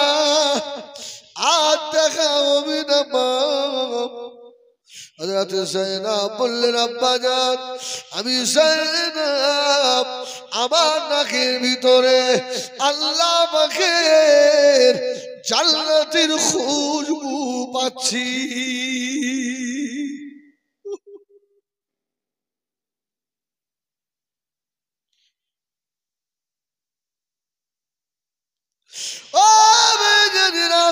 আর দেখা হবে না মা। হযরতে যায়েনাব বললেন, আব্বা জান আমি যায়েনাব, আমার নাকের ভিতরে আল্লাহ পাকের জান্নাতের খুশবু পাচ্ছি। ও ভাইজানেরা,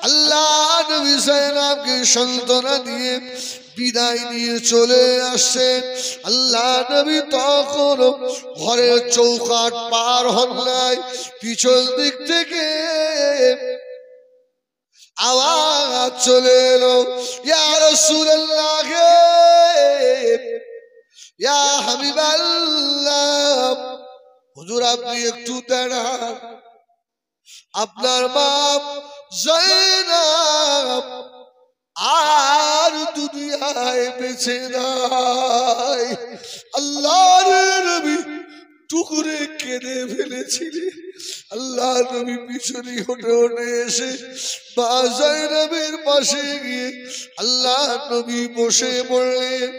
আল্লাহ নবী যায়েনাবকে সান্ত্বনা দিয়ে বিদায় নিয়ে চলে আসছে। আল্লাহ নবী তখন ঘরের চৌকাঠ পার হন নাই, পিছন দিক থেকে আওয়াজ চলে এলো, ইয়া রাসূলুল্লাহ, ইয়া হাবিবাল্লাহ, হুজুর আপনি একটু দাঁড়ান, আপনার বাপ যায়েনাব আর দুনিয়ায় বেঁচে নাই। আল্লাহর নবী টুকরে কেঁদে ফেলেছিলেন। আল্লাহ নবী পিছনে হটে হটে এসে মা যায়েনাবের পাশে গিয়ে আল্লাহ নবী বসে পড়লেন।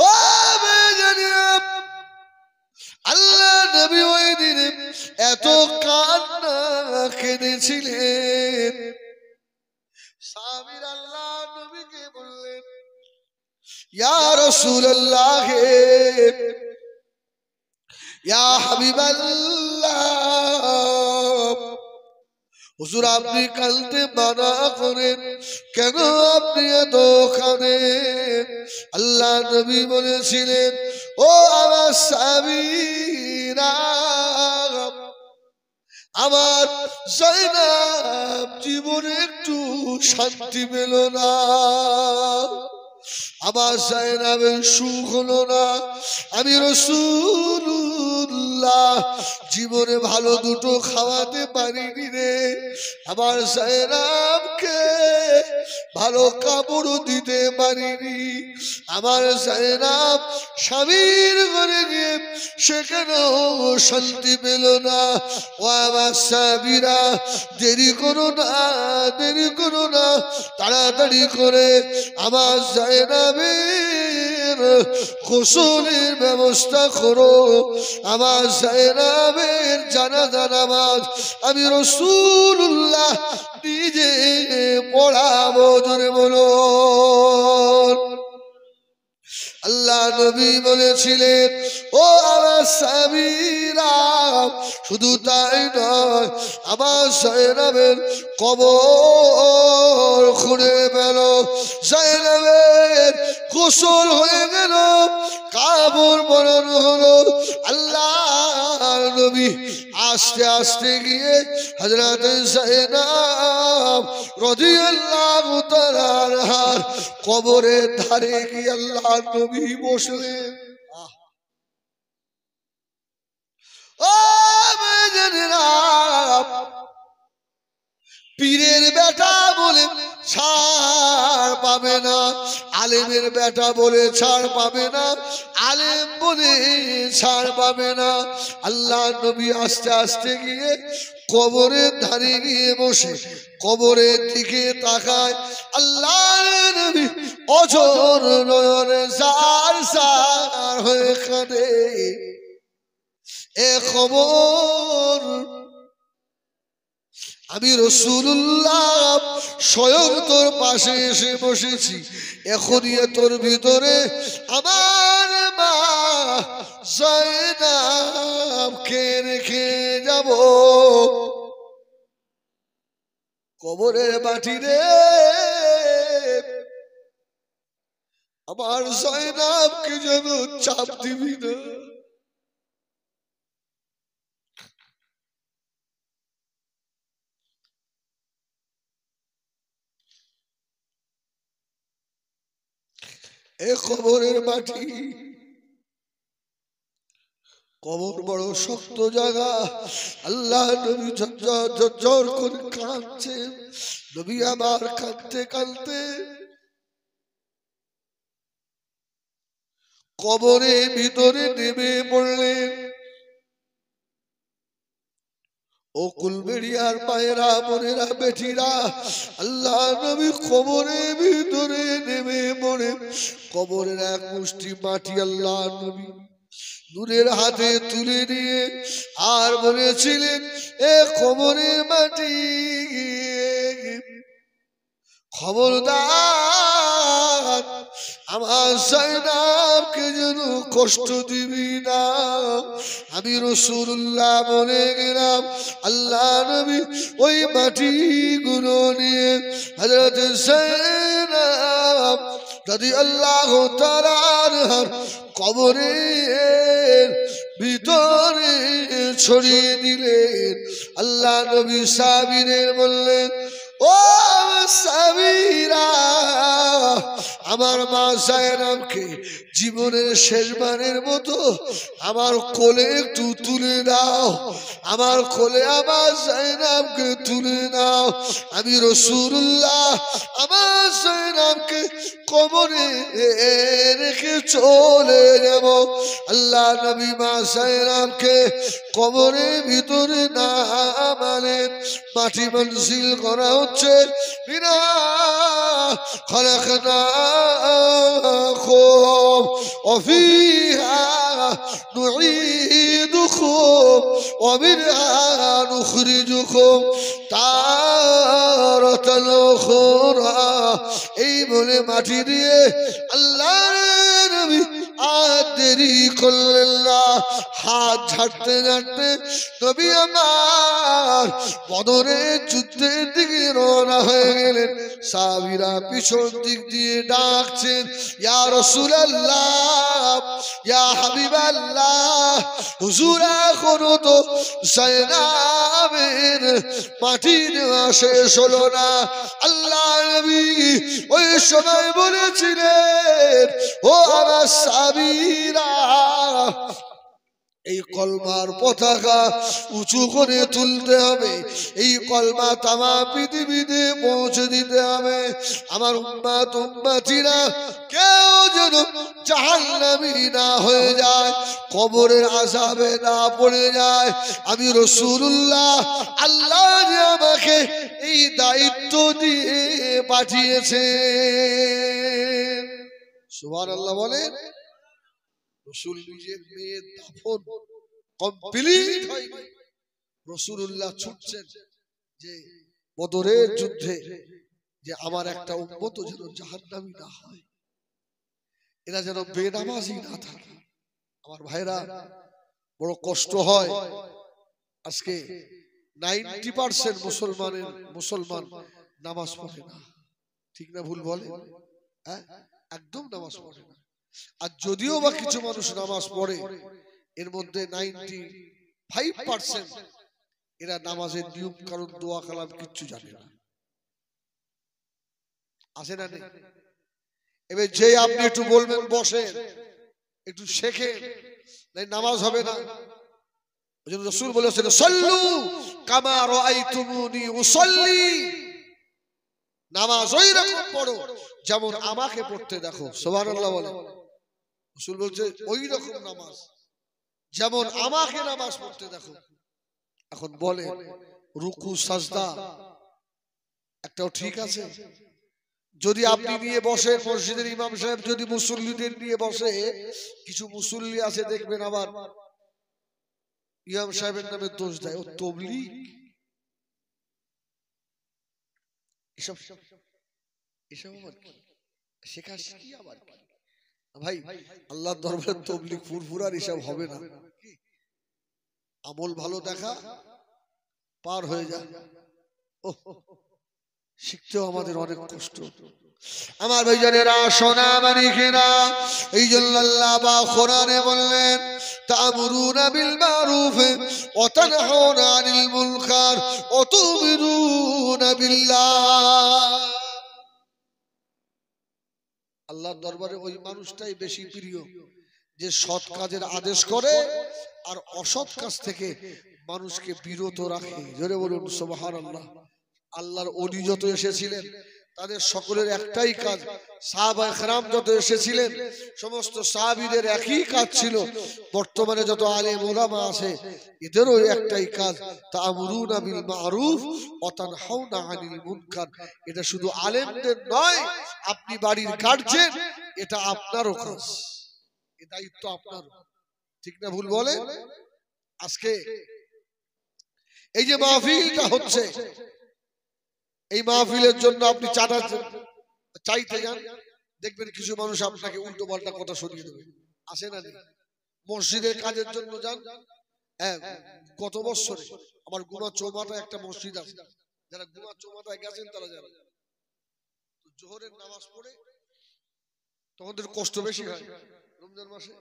ও ভাইজানেরা, আল্লাহ নবী ওই দিনে এত কান্না কেঁদেছিলেন। সাহাবীরা আল্লাহ নবীকে বললেন, ইয়া রাসূলুল্লাহ, ইয়া হাবিবাল্লাহ, হুজুর আপনি কাঁদতে মানা করেন কেন, আপনি এত কাঁদেন? আল্লাহ নবী বলেছিলেন, ও আমার সাহাবীরা, আমার যায়েনাব জীবনে একটু শান্তি পেল না, আমার যায়েনাবের সুখ হলো না, আমি রাসূলুল্লাহ জীবনে ভালো দুটো খাওয়াতে পারিনি রে, আমার যায়েনাবকে ভালো কাপড় দিতে পারিনি, আমার যায়েনাব স্বামীর ঘরে গিয়ে সেখানেও শান্তি পেল না। ও আমার সাহাবীরা, দেরি করো না, দেরি করো না, তাড়াতাড়ি করে আমার যায়েনাবের গোসলের ব্যবস্থা করো, আমার যায়েনাবের জানাজা নামাজ আমি রাসূলুল্লাহ নিজে পড়াবো। জোরে বলো। আল্লাহ নবী বলেছিলেন, ও আমার সাহাবীরা, শুধু তাই নয়, আমার যায়েনাবের কবর খুঁড়ে ফেলো, যায়েনাবের গোসল হয়ে গেল, কাপড় পরানো হলো। আল্লাহর নবী আস্তে আস্তে গিয়ে হযরত যায়েনব রাদিয়াল্লাহু তাআলা আনহার কবরের ধারে গিয়ে আল্লাহর নবী বসলেন। পীরের বেটা বলে ছাড় পাবে না, আলেমের বেটা বলে ছাড় পাবে না, আলেম বলে ছাড় পাবে না। আল্লাহ নবী আস্তে আস্তে গিয়ে কবরের ধারে গিয়ে বসে কবরের দিকে তাকায়। আল্লাহ নবী অঝর নয়নে সার সার হয়ে কাঁদে। এ খবর আমি রাসূলুল্লাহ স্বয়ং তোর পাশে এসে বসেছি, এখনই তোর ভিতরে আমার মা যায়েনবকে রেখে যাব। কবরের মাটি রে, আমার যায়েনবকে যেন চাপ দিবি না। এ কবরের মাটি, কবর বড় শক্ত জায়গা। আল্লাহ নবী ঝরঝর করে কাঁদছেন। নবী আবার কাঁদতে কাঁদতে কবরের ভিতরে নেমে পড়লেন। ও কুলবেড়িয়ার পায়েরা, বোনেরা, বেটিরা, আল্লাহ নবী কবরের ভিতরে নেমে পড়ে কবরের এক মুষ্টি মাটি আল্লাহ নবী নূরের হাতে তুলে নিয়ে আর বলেছিলেন, এ কবরের মাটি, খবরদার আমার যায়েনবকে যেন কষ্ট দিবি না। আমি রাসূলুল্লাহ বলে গেলাম। আল্লাহ নবী ওই মাটিগুলো নিয়ে হযরত যায়েনব রাদিয়াল্লাহু তাআলা আনহার কবরের ভিতরে ছড়িয়ে দিলেন। আল্লাহ নবী সাহাবীদের বললেন, ও সাহাবীরা, আমার মা যায়েনবকে জীবনের শেষবারের মতো আমার কোলে একটু তুলে দাও, আমার কোলে আমার যায়েনবকে তুলে দাও। আমি রাসূলুল্লাহ আমার যায়েনবকে কবরে রেখে চলে যাব। আল্লাহ নবী মা যায়েনবকে কবরের ভিতরে নামালেন। মাটি মনজিল করা হচ্ছে। বিনা খলাকনাকুম ওয়া ফিহা নুঈদুকুম ওয়া মিনহা নুখরিজুকুম তারাতান উখরা। এই বলে মাটি দিয়ে আল্লাহর নবী আর দেরি করলেন না। হাত ঝাড়তে ঝাড়তে নবী আমার বদরের যুদ্ধের দিকে রওনা হয়ে গেলেন। সাহাবীরা পিছন দিক দিয়ে ডাকছেন, ইয়া রাসূলুল্লাহ, ইয়া হাবিবাল্লাহ, হুজুর এখনো তো যায়েনবের মাটি নেওয়া শেষ হলো না। আল্লাহ নবী ওই সময় বলেছিলেন, ও আমার সাহাবীরা, এই কলমার পতাকা উঁচু করে তুলতে হবে, এই কলমা তামাম পৃথিবীতে পৌঁছে দিতে হবে। আমার উম্মত উম্মতিরা কেউ যেন জাহান্নামী না হয়ে যায়, কবরের আযাবে না পড়ে যায়। আমি রাসূলুল্লাহ, আল্লাহ যে আমাকে এই দায়িত্ব দিয়ে পাঠিয়েছেন। সুবহানাল্লাহ বলেন। রাসূল নিজের মেয়ের দাফন কমপ্লিট হয়নি, রাসূলুল্লাহ ছুটছেন যে বদরের যুদ্ধে যে আমার একটা উম্মত যেন জাহান্নামী না হয়, এরা যেন বেনামাজি না থাকে। আমার ভাইরা, বড় কষ্ট হয়। আজকে 90% মুসলমান নামাজ পড়ে না। ঠিক না ভুল বলে? হ্যাঁ, একদম নামাজ পড়ে না। আর যদিও বা কিছু মানুষ নামাজ পড়ে, এর মধ্যে 95% এরা নামাজের নিয়ম কারণ দোয়া কালাম কিচ্ছু জানে না। আছে না নেই? এবার যে আপনি একটু বলবেন বসে একটু শেখে, নামাজ হবে না। রাসূল বলেছেন সাল্লু কামা রাআইতুমুনি উসাল্লি, নামাজ ওই রকম পড়ো যেমন আমাকে পড়তে দেখো। সুবহানাল্লাহ বলে। রাসূল বলছে ওই রকম নামাজ যেমন আমাকে নামাজ পড়তে দেখো। এখন বলে রুকু সাজদা একটাও ঠিক আছে? যদি আপনি নিয়ে বসে, মসজিদের ইমাম সাহেব যদি মুসল্লিদের নিয়ে বসে, কিছু মুসল্লি আছে দেখবেন আবার ইমাম সাহেবের নামে দোষ দেয়, ও তাবলীগ, এসব এসব আবার কি শেখা শিখি আবার কি? ভাই আল্লাহর দরবারে তাবলীগ ফুরফুরার এসব হবে না। আমল ভালো দেখা পার হয়ে যায়। ওহ, শিখতেও আমাদের অনেক কষ্ট। আমার ভাইজানেরা, সোনা মানিকেরা, এই জন্য আল্লাহ বা কোরআনে বললেন তা'মুরুনা বিল মারুফ ওয়া তানহাউনা আনিল মুনকার ওয়া তু'মিনুনা বিল্লাহ। আল্লাহর দরবারে ওই মানুষটাই বেশি প্রিয় যে সৎ কাজের আদেশ করে আর অসৎ কাজ থেকে মানুষকে বিরত রাখে। জোরে বলুন সুবহানাল্লাহ। আল্লাহর ওলি যত এসেছিলেন তাদের সকলের একটাই কাজ, সাহাবায়ে কেরাম যত এসেছিলেন সমস্ত সাহাবীদের একই কাজ ছিল। বর্তমানে যত আলেম ওলামা আছে এদেরও একটাই কাজ, তা'মুরুনা বিল মারুফ ওয়া তানহাউনা আনিল মুনকার। এটা শুধু আলেমদের নয়, আপনি বাড়ির গার্জিয়ান, এটা আপনারও কাজ, এই দায়িত্ব আপনার। ঠিক না ভুল বলে? আজকে এই যে মাহফিলটা হচ্ছে, এই মাহফিলের জন্য আপনি চাঁদা চাইতে যান, দেখবেন কিছু মানুষ আপনাকে উল্টো পাল্টা কথা শুনিয়ে দেবে। আসে না? মসজিদের কাজের জন্য যান, গত বছরে আমার গুমা চৌমাথায় একটা মসজিদ আছে, যারা গুমা চৌমাথায় গেছেন তারা জানেন, জোহরের নামাজ পড়ে তখন কষ্ট বেশি হয় রমজান মাসে।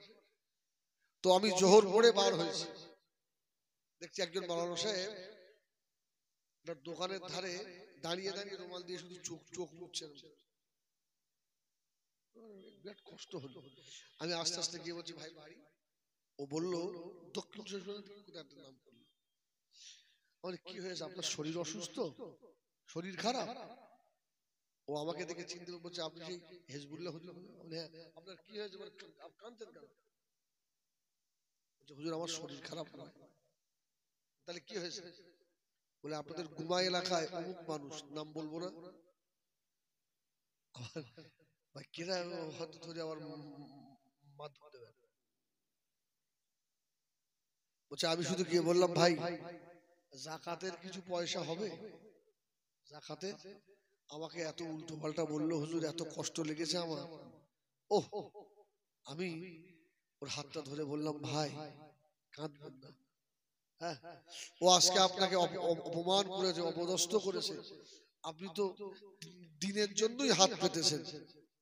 তো আমি জোহর পড়ে বার হয়েছি, দেখছি একজন মাওলানা সাহেব দোকানের ধারে দাঁড়িয়ে দাঁড়িয়ে রুমাল দিয়ে শুধু চোখ মুছছেন। বিরাট কষ্ট হলো। আমি আস্তে আস্তে গিয়ে বলছি ভাই বাড়ি? ও বললো দক্ষিণ চব্বিশ পরগনা নাম করলো। কি হয়েছে আপনার? শরীর অসুস্থ, শরীর খারাপ? ও আমাকে দেখে চিনতে বলছে আপনি সেই হিজবুল্লাহ হুজুর? হ্যাঁ। আপনার কি হয়েছে? কাঁদছেন কেন? হুজুর আমার শরীর খারাপ নয়। তাহলে কি হয়েছে? বলে আপনাদের গুমা এলাকায় অমুক মানুষ, নাম বলবো না, কেনা হয়তো ধরে আমার মাধ্যম দেবে। বলছে আমি শুধু গিয়ে বললাম ভাই যাকাতের কিছু পয়সা হবে? যাকাতে আমাকে এত উল্টো পাল্টা বললো হুজুর, এত কষ্ট লেগেছে আমার। ওহ, আমি ওর হাতটা ধরে বললাম ভাই কাঁদবেন না। হ্যাঁ, ও আজকে আপনাকে অপমান করেছে, অপদস্থ করেছে, আপনি তো দিনের জন্যই হাত পেতেছেন।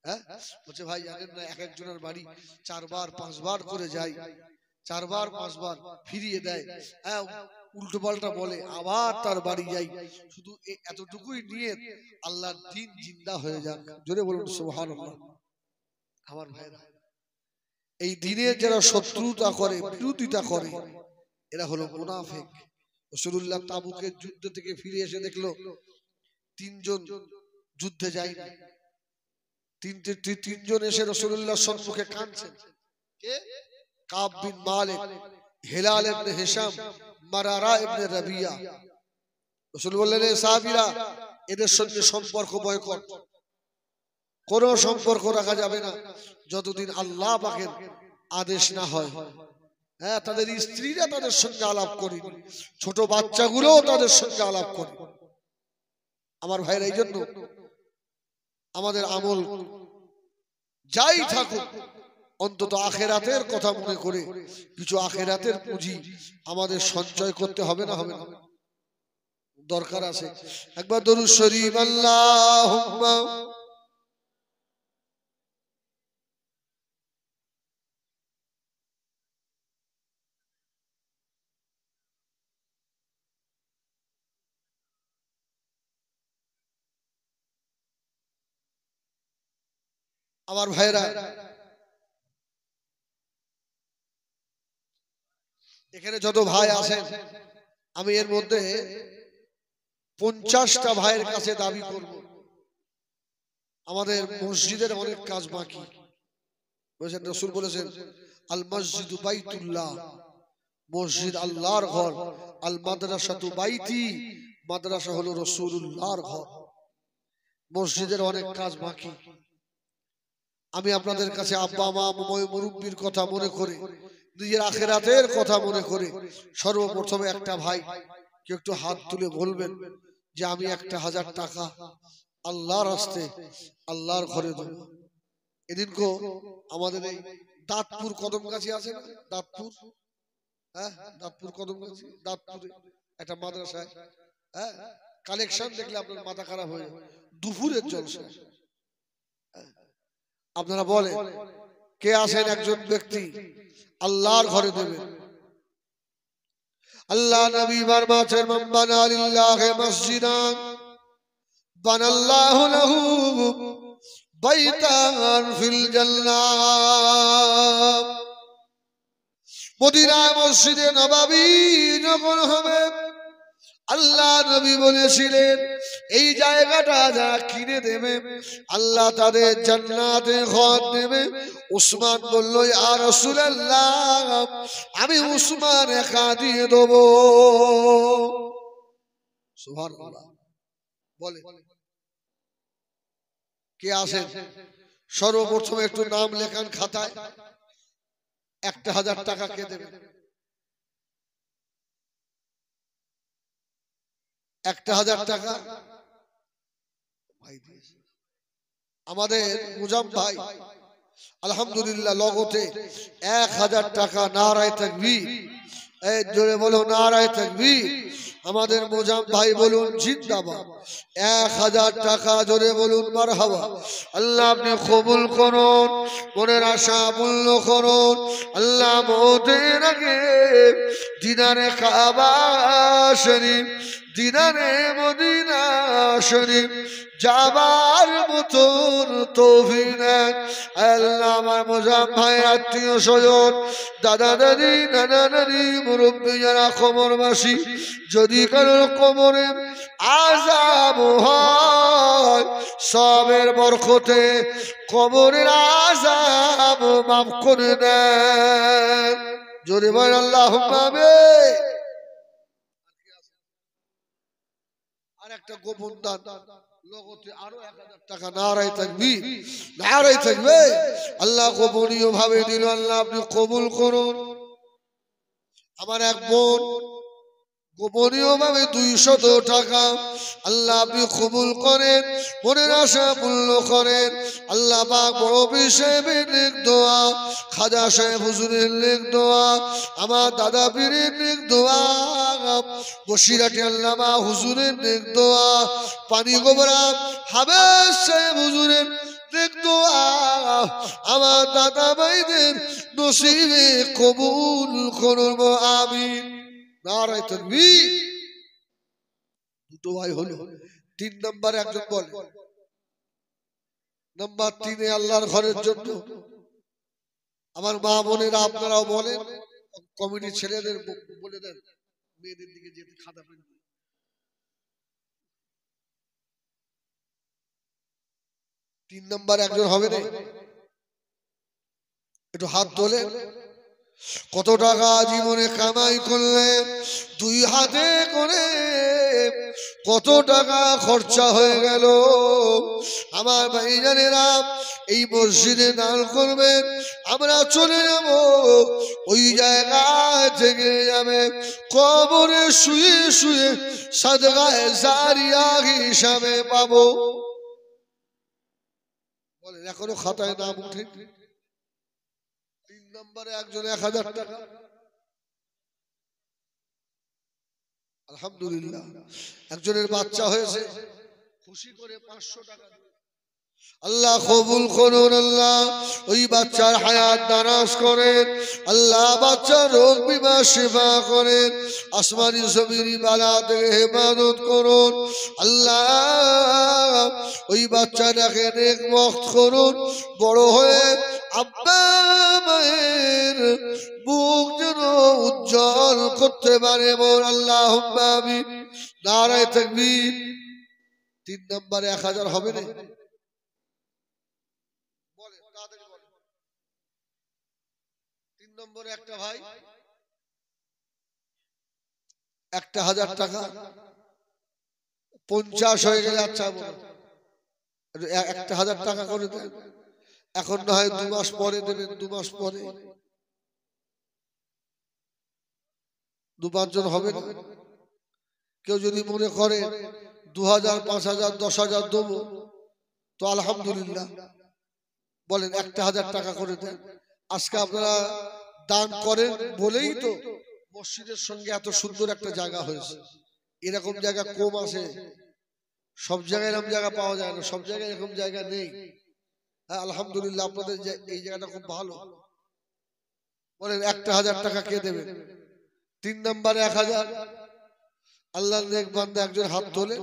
হ্যাঁ, বলছে ভাই জানেন না এক একজনের বাড়ি 4 বার 5 বার করে যায়, 4 বার 5 বার ফিরিয়ে দেয়, হ্যাঁ উল্টো পাল্টা বলে, আবার তার বাড়ি যাই, শুধু এতটুকুই নিয়ে আল্লাহর দ্বীন জিন্দা হয়ে যাক। জোরে বলুন সুবহানাল্লাহ। আমার ভাইরা, এই দ্বীনের যারা শত্রুতা করে, বিরোধিতা করে, এরা হলো মুনাফিক। রাসূলুল্লাহ তাবুকের যুদ্ধ থেকে ফিরে এসে দেখলো 3 জন যুদ্ধে যায়নি। তিনজন এসে রাসূলুল্লাহর সম্মুখে কাঁদছেন। কে? কাব বিন মালিক, হিলাল ইবনে হিশাম, মারারা ইবনে রাবিয়া। রাসূল বললেন এ সাহাবীরা এদের সঙ্গে সম্পর্ক বয়কট, কোনো সম্পর্ক রাখা যাবে না যতদিন আল্লাহ পাকের আদেশ না হয়। হ্যাঁ, তাদের স্ত্রীরা তাদের সঙ্গে আলাপ করেনি, ছোট বাচ্চাগুলোও তাদের সঙ্গে আলাপ করে। আমার ভাইরা, এই জন্য আমাদের আমল যাই থাকুক অন্তত আখেরাতের কথা মনে করে কিছু আখেরাতের পুঁজি আমাদের সঞ্চয় করতে হবে না? হবে না? দরকার আছে। একবার দরুদ শরীফ আল্লাহুম্মা আমার ভাইরা, এখানে যত ভাই আছেন আমি এর মধ্যে 50টা ভাইয়ের কাছে দাবি করব, আমাদের মসজিদের অনেক কাজ বাকি। বলেছেন রাসূল বলেছেন আল মসজিদু বাইতুল্লাহ, মসজিদ আল্লাহর ঘর, আল মাদ্রাসাতু বাইতি, মাদ্রাসা হলো রাসূলুল্লাহর ঘর। মসজিদের অনেক কাজ বাকি। আমি আপনাদের কাছে আব্বা মা মুরব্বির কথা মনে করে, নিজের আখিরাতের কথা মনে করে সর্বপ্রথমে একটা ভাই কেউ একটু হাত তুলে বলবেন যে আমি 1000 টাকা আল্লাহর রাস্তায় আল্লাহর ঘরে দেব। এদিনকো আমাদের এই দাঁতপুর কদমগাছি আছে না, দাঁতপুর, হ্যাঁ দাঁতপুর কদমগাছি, দাঁতপুরে একটা মাদ্রাসায়, হ্যাঁ কালেকশন দেখলে আপনার মাথা খারাপ হয়ে যাবে। দুপুরের জলসা, আপনারা বলেন কে আছেন একজন ব্যক্তি আল্লাহর ঘরে দেবেন? আল্লাহ নবী ফরমাতেন মান বানা লিল্লাহি মসজিদান বানাল্লাহু লাহু বাইতান ফিল জান্নাহ। মদিনা মসজিদে নববী যখন হবে, আল্লাহ নবী বলেছিলেন এই জায়গাটা যারা কিনে দেবে আল্লাহ তাদের জান্নাতে ঘর দেবে। উসমান বলল ইয়া রাসূলুল্লাহ আমি উসমান একা দিয়ে দেব। সুবহানাল্লাহ। বলে কে আছেন সর্বপ্রথম একটু নাম লেখান খাতায়। 1000 টাকা কে দেবে? 1000 টাকা আমাদের মুজাম ভাই আলহামদুলিল্লাহ লগতে 1000 টাকা। নারায়ে তাকবীর, এই জোরে বলো নারায়ে তাকবীর। আমাদের মুজাম ভাই বলুন জিন্দাবাদ। 1000 টাকা জোরে বলুন মারহাবা। আল্লাহ আপনি কবুল করুন, মনের আশা পূর্ণ করুন। আল্লাহ মওতের আগে দিনারে কাবা শরীফ, দিনারে মদিনা শরীফ যাবার মতন তৌফিক দেন আল্লাহ। আমার মুজাম ভাই আত্মীয় স্বজন, দাদা দাদি, নানা নানি, মুরব্বী যারা কবরবাসী, যদি কারোর কবরে আযাব হয় সবের বরকতে কবরের আযাব মাফ করে দেন। জোরে বলেন আল্লাহুম্মা আমিন। আর একটা গোপন দান লগতে আরো 1000 টাকা। নারায়ে তাকবীর, নারায়ে তাকবীর। আল্লাহ গোপনীয় ভাবে দিল, আল্লাহ আপনি কবুল করুন। আমার এক বোন গোপনীয় ভাবে 200 টাকা আল্লাহ আপনি কবুল করেন, মনের আশা পূর্ণ করেন। আল্লাহ পাক বড় পীর সাহেবের নেক দোয়া, খাজা সাহেব হুজুরের নেক দোয়া, আমার দাদা পীরের নেক দোয়া, বসিরহাটি আল্লামা হুজুরের নেক দোয়া, পানি গোবরা হাবেজ সাহেব হুজুরের নেক দোয়া আমার দাদা ভাইদের নসিবে কবুল করুন আমিন। নারায়ে তাকবীর। দুটো ভাই হলো। 3 নম্বরে একজন বলে, নাম্বার 3 আল্লাহর ঘরের জন্য। আমার মা বোনেরা আপনারাও বলেন, কমিটির ছেলেদের বলে দেন মেয়েদের দিকে যেতে খাতা পেন। 3 নম্বর একজন হবে না? একটু হাত তোলে। কত টাকা জীবনে কামাই করলেন, 2 হাতে করে কত টাকা খরচা হয়ে গেল। আমার ভাইজানেরা এই মসজিদে দান করবেন, আমরা চলে যাব ওই জায়গা থেকে যাবে কবরে শুয়ে শুয়ে সাদগায়ে জারিয়া হিসাবে পাবো। বলেন এখনো খাতায় নাম উঠে? 3 নম্বরে একজন 1000 টাকা। আলহামদুলিল্লাহ। একজনের বাচ্চা হয়েছে, খুশি করে 500 টাকা। আল্লাহ কবুল করুন। আল্লাহ ওই বাচ্চার হায়াত দারাজ করেন। আল্লাহ বাচ্চার রোগ বিমা সেবা করেন। আসমানি জমিনি বালা থেকে হেফাজত করুন। আল্লাহ ওই বাচ্চাটাকে নেক মুক্ত করুন। বড় হয়ে আব্বা মায়ের বুক যেন উজ্জ্বল করতে পারে বল আল্লাহুম্মা আমিন। নারায়ে তাকবীর। 3 নম্বরে 1000 হবে না? বলে তাড়াতাড়ি বলে। 3 নম্বরে একটা ভাই 1000 টাকা 50 হয়ে গেলে আচ্ছা বলো 1000 টাকা করে দেন। এখন না হয় 2 মাস পরে দেবেন, 2 মাস পরে 2-5 জন হবে না? কেউ যদি মনে করে 2000, 5000, 10,000 দেবো তো আলহামদুলিল্লাহ, বলেন 1000 টাকা করে দেন। আজকে আপনারা দান করেন বলেই তো মসজিদের সঙ্গে এত সুন্দর একটা জায়গা হয়েছে। এরকম জায়গা কম আছে, সব জায়গায় এরকম জায়গা পাওয়া যায় না, সব জায়গায় এরকম জায়গা নেই। আলহামদুলিল্লাহ আপনাদের এই জায়গাটা খুব ভালো। বলেন 1000 টাকা কে দেবেন? 3 নম্বরে 1000। আল্লাহর নেক বান্দা একজন হাত তোলে।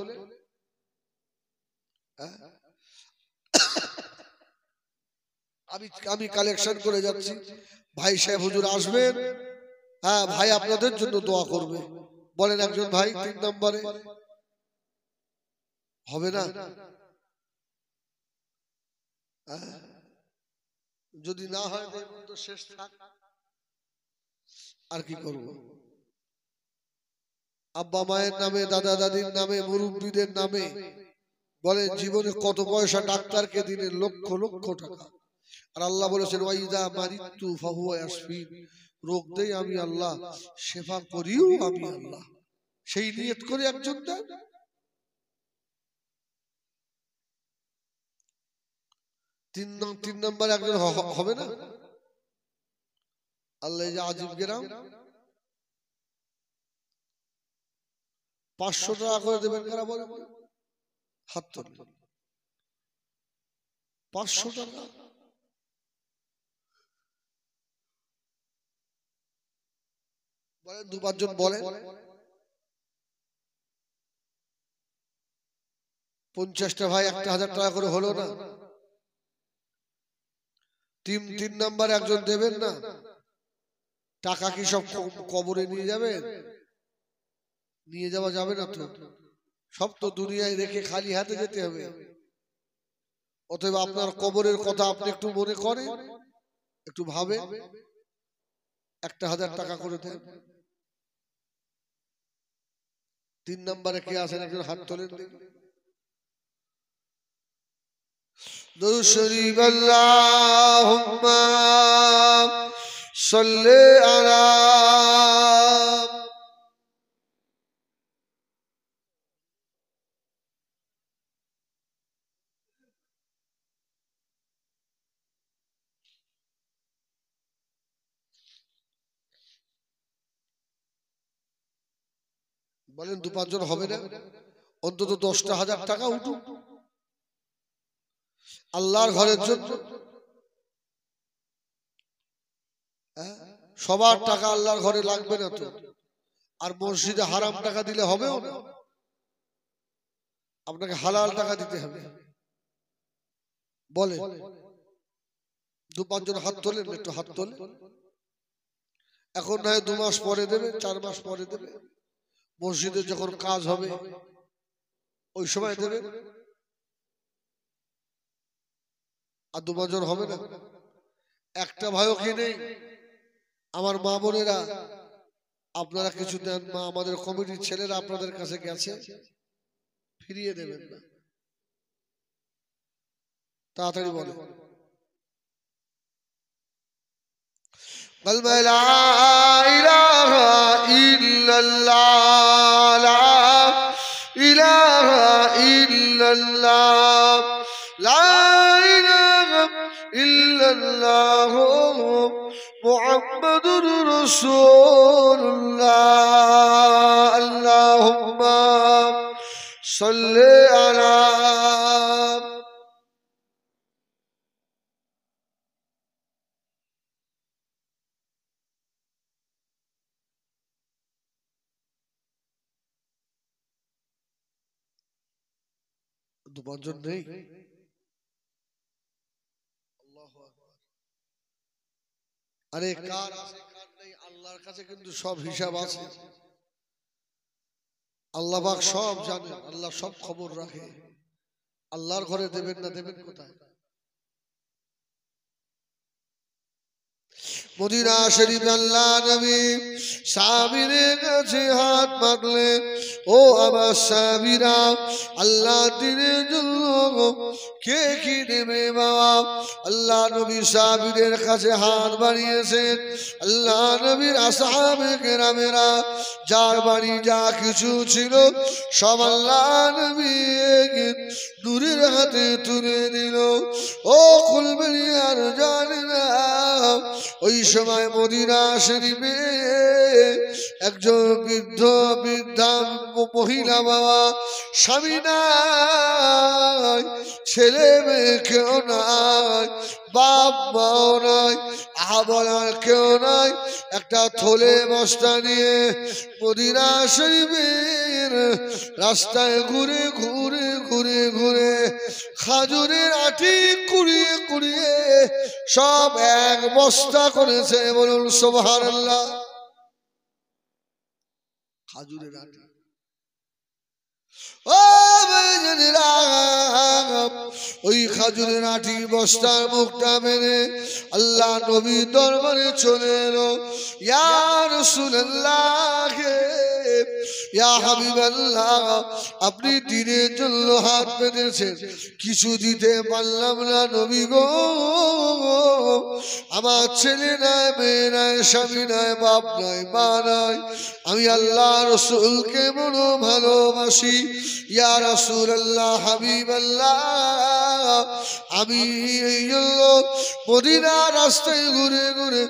আমি কালেকশন করে যাচ্ছি। ভাই সাহেব হুজুর আসবেন, হ্যাঁ ভাই আপনাদের জন্য দোয়া করবে। বলেন একজন ভাই 3 নম্বরে হবে না? যদি না হয় তো শেষ থাক, আর কি করব। আব্বা মায়ের নামে, দাদা দাদির নামে, মুরব্বীদের নামে বলে জীবনে কত পয়সা ডাক্তারকে দিনে লক্ষ লক্ষ টাকা। আর আল্লাহ বলেছেন ওয়াইদা মারিতু ফাহুয়া ইয়াশফিন, রোগ দেই আমি আল্লাহ, শেফা করিও আমি আল্লাহ। সেই নিয়ত করে একজন দেন। 3 নম্বর একজন হবে না? আল্লাহ যে আজিব গ্রাম 500 টাকা করে দেবেন কারা বলে? হাত তুলুন। 500 টাকা বলেন, 2-5 জন বলেন। 50টা ভাই 1000 টাকা করে হলো না? 3 নম্বর একজন দেবেন না? টাকা কি সব কবরে নিয়ে যাবেন? নিয়ে যাওয়া যাবে না তো, সব তো দুনিয়ায় রেখে খালি হাতে যেতে হবে। অতএব আপনার কবরের কথা আপনি একটু মনে করেন, একটু ভাবেন। 1000 টাকা করে দেন। 3 নম্বরে কে আছেন একজন হাত তোলেন দেখি। দুরূদ শরীফ আল্লাহুম্মা সাল্লি আলা। বলেন 2-5 জন হবে না? অন্তত 10,000 টাকা উঠুক আল্লাহর ঘরের জন্য। সবার টাকা আল্লাহর ঘরে লাগবে না তো। আর মসজিদে হারাম টাকা দিলে হবেও না, আপনাকে হালাল টাকা দিতে হবে। বলে 2-5 জন হাত তোলেন, একটু হাত তোলে। এখন নয় 2 মাস পরে দেবে, 4 মাস পরে দেবে, মসজিদে যখন কাজ হবে ওই সময় দেবে। আর 2-5 জন হবে না? একটা ভাইও কি নেই? আমার মা বোনেরা আপনারা কিছু দেন, মা আমাদের কমিটির ছেলেরা আপনাদের কাছে গেছে, ফিরিয়ে দেবেন না? তাড়াতাড়ি বলে। قلب لا إله إلا الله، لا إله إلا الله، لا إله إلا الله محمد رسول الله. اللهم صل على দু পাঁচজন নেই। আরে কার আছে কার নেই আল্লাহর কাছে কিন্তু সব হিসাব আছে। আল্লাহ পাক সব জানেন, আল্লাহ সব খবর রাখে। আল্লাহর ঘরে দেবেন না দেবেন কোথায়? মদিনা শরীফ আল্লাহ নবী সাহাবীদের কাছে হাত পাতলেন, ও আমার সাহাবীরা, আল্লাহ দিনের জন্য কে কি দেবে বাবা? আল্লাহ নবী সাহাবীদের কাছে হাত বাড়িয়েছেন। আল্লাহ নবীর আসহাবে কেরামেরা যার বাড়ি যা কিছু ছিল সব আল্লাহ নবী নূরের হাতে তুলে দিল। ও কুলবেলিয়ার জানেনা, ওই সময় মদিনা শরীফে একজন বৃদ্ধা মহিলা বাবা, স্বামী নাই, ছেলে মেয়ে কেউ নাই, বাপ মাও নাই, বলার কেউ নাই, একটা থলে বস্তা নিয়ে মদিনা শরীফের রাস্তায় ঘুরে ঘুরে ঘুরে ঘুরে খাজুরের আটি কুড়িয়ে কুড়িয়ে সব এক বস্তা করেছে। বলুন সুবহানাল্লাহ। খাজুরের আটি, ও ভাইজানেরা, ওই খাজুরের আটি বস্তার মুখটা মেরে আল্লাহ নবীর দরবারে চলে এলো। ইয়া রাসূলুল্লাহ, ইয়া হাবিবাল্লাহ, আপনি দিনের জন্য হাত পেতেছেন, কিছু দিতে পারলাম না নবী গো। আমার ছেলে নাই, মেয়ে নাই, স্বামী নাই, বাপ নাই, মা নাই, আমি আল্লাহ রাসূলকে বড় ভালোবাসি। ইয়া রাসূলুল্লাহ, হাবিবাল্লাহ, আমি এই জন্য মদিনা রাস্তায় ঘুরে ঘুরে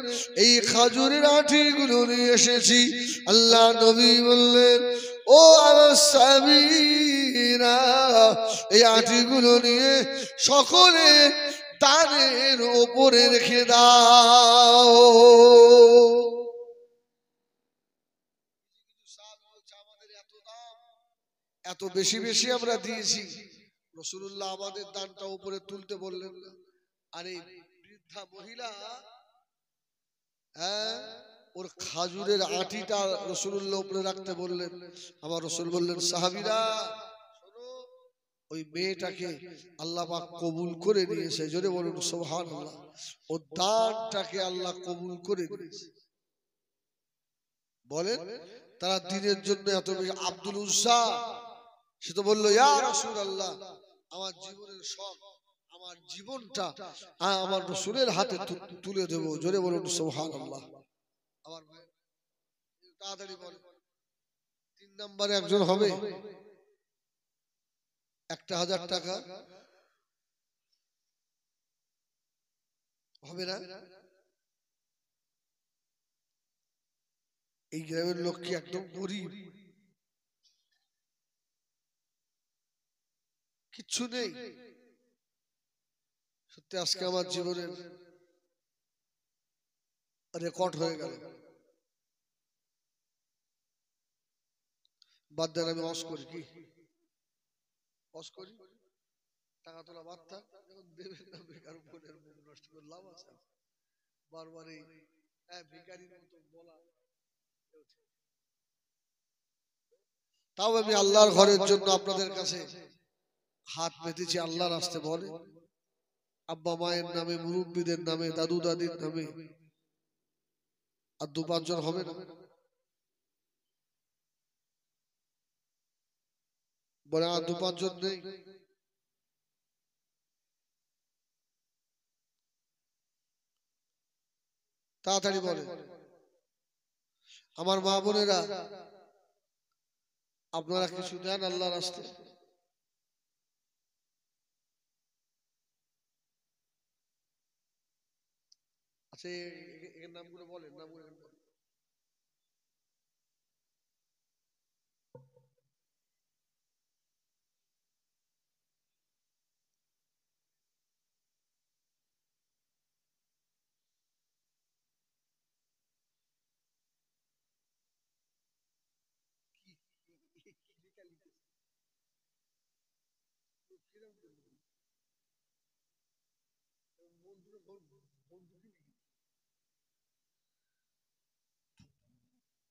এই খাজুরের আঠিগুলো নিয়ে এসেছি। আল্লাহ নবী বললেন, ও আমার সাহাবীরা, এই আঠিগুলো নিয়ে সকলে তাদের ওপরে রেখে দাও। এত বেশি বেশি আমরা দিয়েছি, রাসূলুল্লাহ আমাদের দানটা উপরে তুলতে বললেন না। আরে বৃদ্ধা মহিলা, হ্যাঁ, ওর খাজুরের আটিটা রাসূলুল্লাহ উপরে রাখতে বললেন। আমার রাসূল বললেন, সাহাবীরা শোনো, ওই মেয়েটাকে আল্লাহ পাক কবুল করে নিয়েছে। জোরে বলুন সুবহানাল্লাহ। ও দানটাকে আল্লাহ কবুল করে নিয়েছে। বলেন, তারা দিনের জন্য এত বেশি। আব্দুল উজ্জা, সে তো বললো, ইয়া রাসূলুল্লাহ, আমার জীবনের সব, আমার জীবনটা আমার রাসূলের হাতে তুলে দেব। জোরে বলুন সুবহানাল্লাহ। আমার ভাই তাড়াতাড়ি বলেন, 3 নম্বরে একজন হবে 1000 টাকা হবে না? এই গ্রামের লোক কি একদম গরিব? কিচ্ছু নেই। সত্যি আজকে আমার জীবনের রেকর্ড হয়ে গেল। বাদ দেন, আমি অস করি, কি অস করি, টাকা তোলা বাদ থাক, এখন দেবেন না, বেকার বোনের মুখ নষ্ট করে লাভ আছে? বারবারই ভিখারির মতো বলা। তাও আমি আল্লাহর ঘরের জন্য আপনাদের কাছে হাত পেতেছি, আল্লাহর রাস্তায়। বলে আব্বা মায়ের নামে, মুরব্বীদের নামে, দাদু দাদির নামে। আর 2-5 জন হবে না? বলে আর 2-5 জন নেই? তাড়াতাড়ি বলে। আমার মা বোনেরা, আপনারা কিছু দেন আল্লাহর রাস্তায়। আচ্ছা, এর নামগুলো বলেন, নামগুলো বলেন।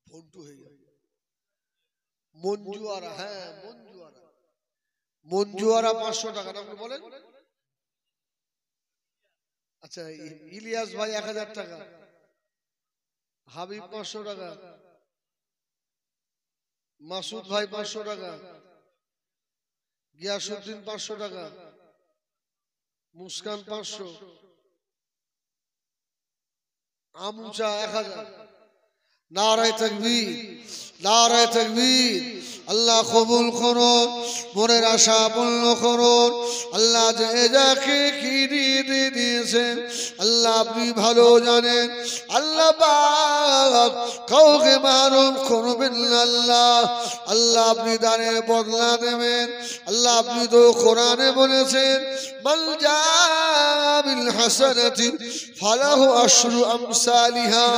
ফন্টু হয়ে যাবে। মঞ্জুয়ারা, হ্যাঁ মঞ্জুয়ারা, মঞ্জুয়ারা 500 টাকা আপনি বলেন। আচ্ছা ইলিয়াস ভাই 1000 টাকা, হাবিব 500 টাকা, মাসুদ ভাই 500 টাকা, গিয়াসউদ্দিন 500 টাকা, মুস্কান 500, আমুচা 1000। নারায়ে তাকবীর, নারায়ে তাকবীর। আল্লাহ কবুল করুন, মনের আশা পূর্ণ করুন। আল্লাহ যে যাকে কি দিয়েছেন আল্লাহ আপনি ভালো জানেন। আল্লাহ পাক কাউকে মারুম করবেন না আল্লাহ। আল্লাহ আপনি দানের বদলা দেবেন। আল্লাহ আপনি তো কোরআনে বলেছেন মান জাবিল হাসানাতি ফালাহু আশরু আমসালিহা,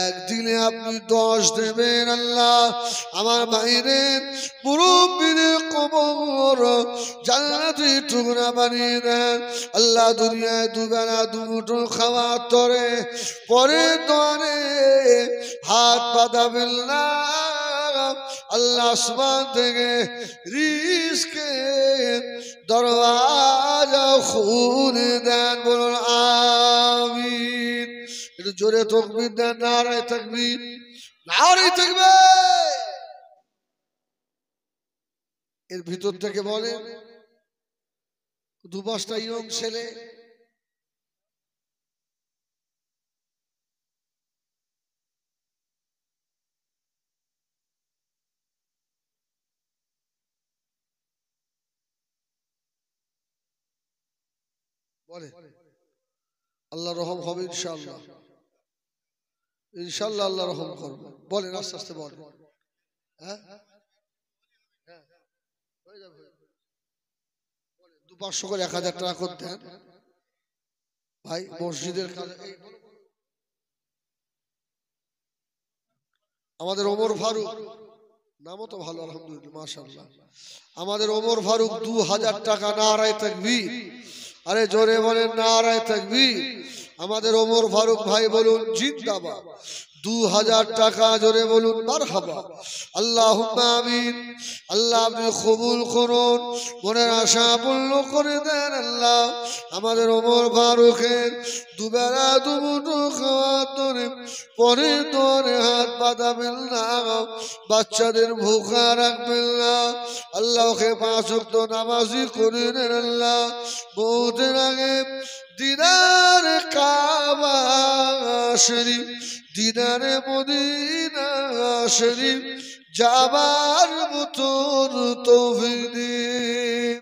একদিনে আপনি 10 দেবেন। আল্লাহ আমার ভাইদের মুরব্বিদের কবর জান্নাতের টুকরা বানিয়ে দেন। আল্লাহ দুনিয়ায় দুবেলা দুমুঠো খাওয়ার তরে পরে দরে হাত পাতাবেন না। আল্লাহ আসমান থেকে রিজকের দরওয়াজা খুলে দেন, বলুন আমিন। একটু জোরে তাকবীর দেন, নারায়ে তাকবীর, নারায়ে তাকবীর। এর ভিতর থেকে বলেন 2-5টা ইয়ং ছেলে বলে আল্লাহ রহম হবে ইনশাআল্লাহ, ইনশাআল্লাহ আল্লাহ রহম করবে। বলেন আস্তে আস্তে বলেন। হ্যাঁ 200-500 করে 1000 টাকা করে দেন ভাই মসজিদের কাজে। আমাদের ওমর ফারুক, নামও তো ভালো আলহামদুলিল্লাহ মাশাআল্লাহ। আমাদের ওমর ফারুক 2000 টাকা, নারায়ে তাকবীর। আরে জোরে বলেন নারায়ে তাকবীর। আমাদের ওমর ফারুক ভাই বলুন জিন্দাবাদ। 2000 টাকা, জোরে বলুন মারহাবা। আল্লাহুম্মা আমিন। আল্লাহ আপনি কবুল করুন, মনের আশা পূর্ণ করে দেন। আল্লাহ আমাদের ওমর ফারুকের দুবেলা দুমুঠো খাওয়ার ধরে পরে ধরে হাত পাতাবেন না, বাচ্চাদের ভুখা রাখবেন না। আল্লাহকে 5 ওয়াক্ত নামাজি করে দেন। আল্লাহ মওতের আগে দিদার কাবা শরীফ, দিদারে মদিনা শরীফ যাবার মতো তৌফিক দিন।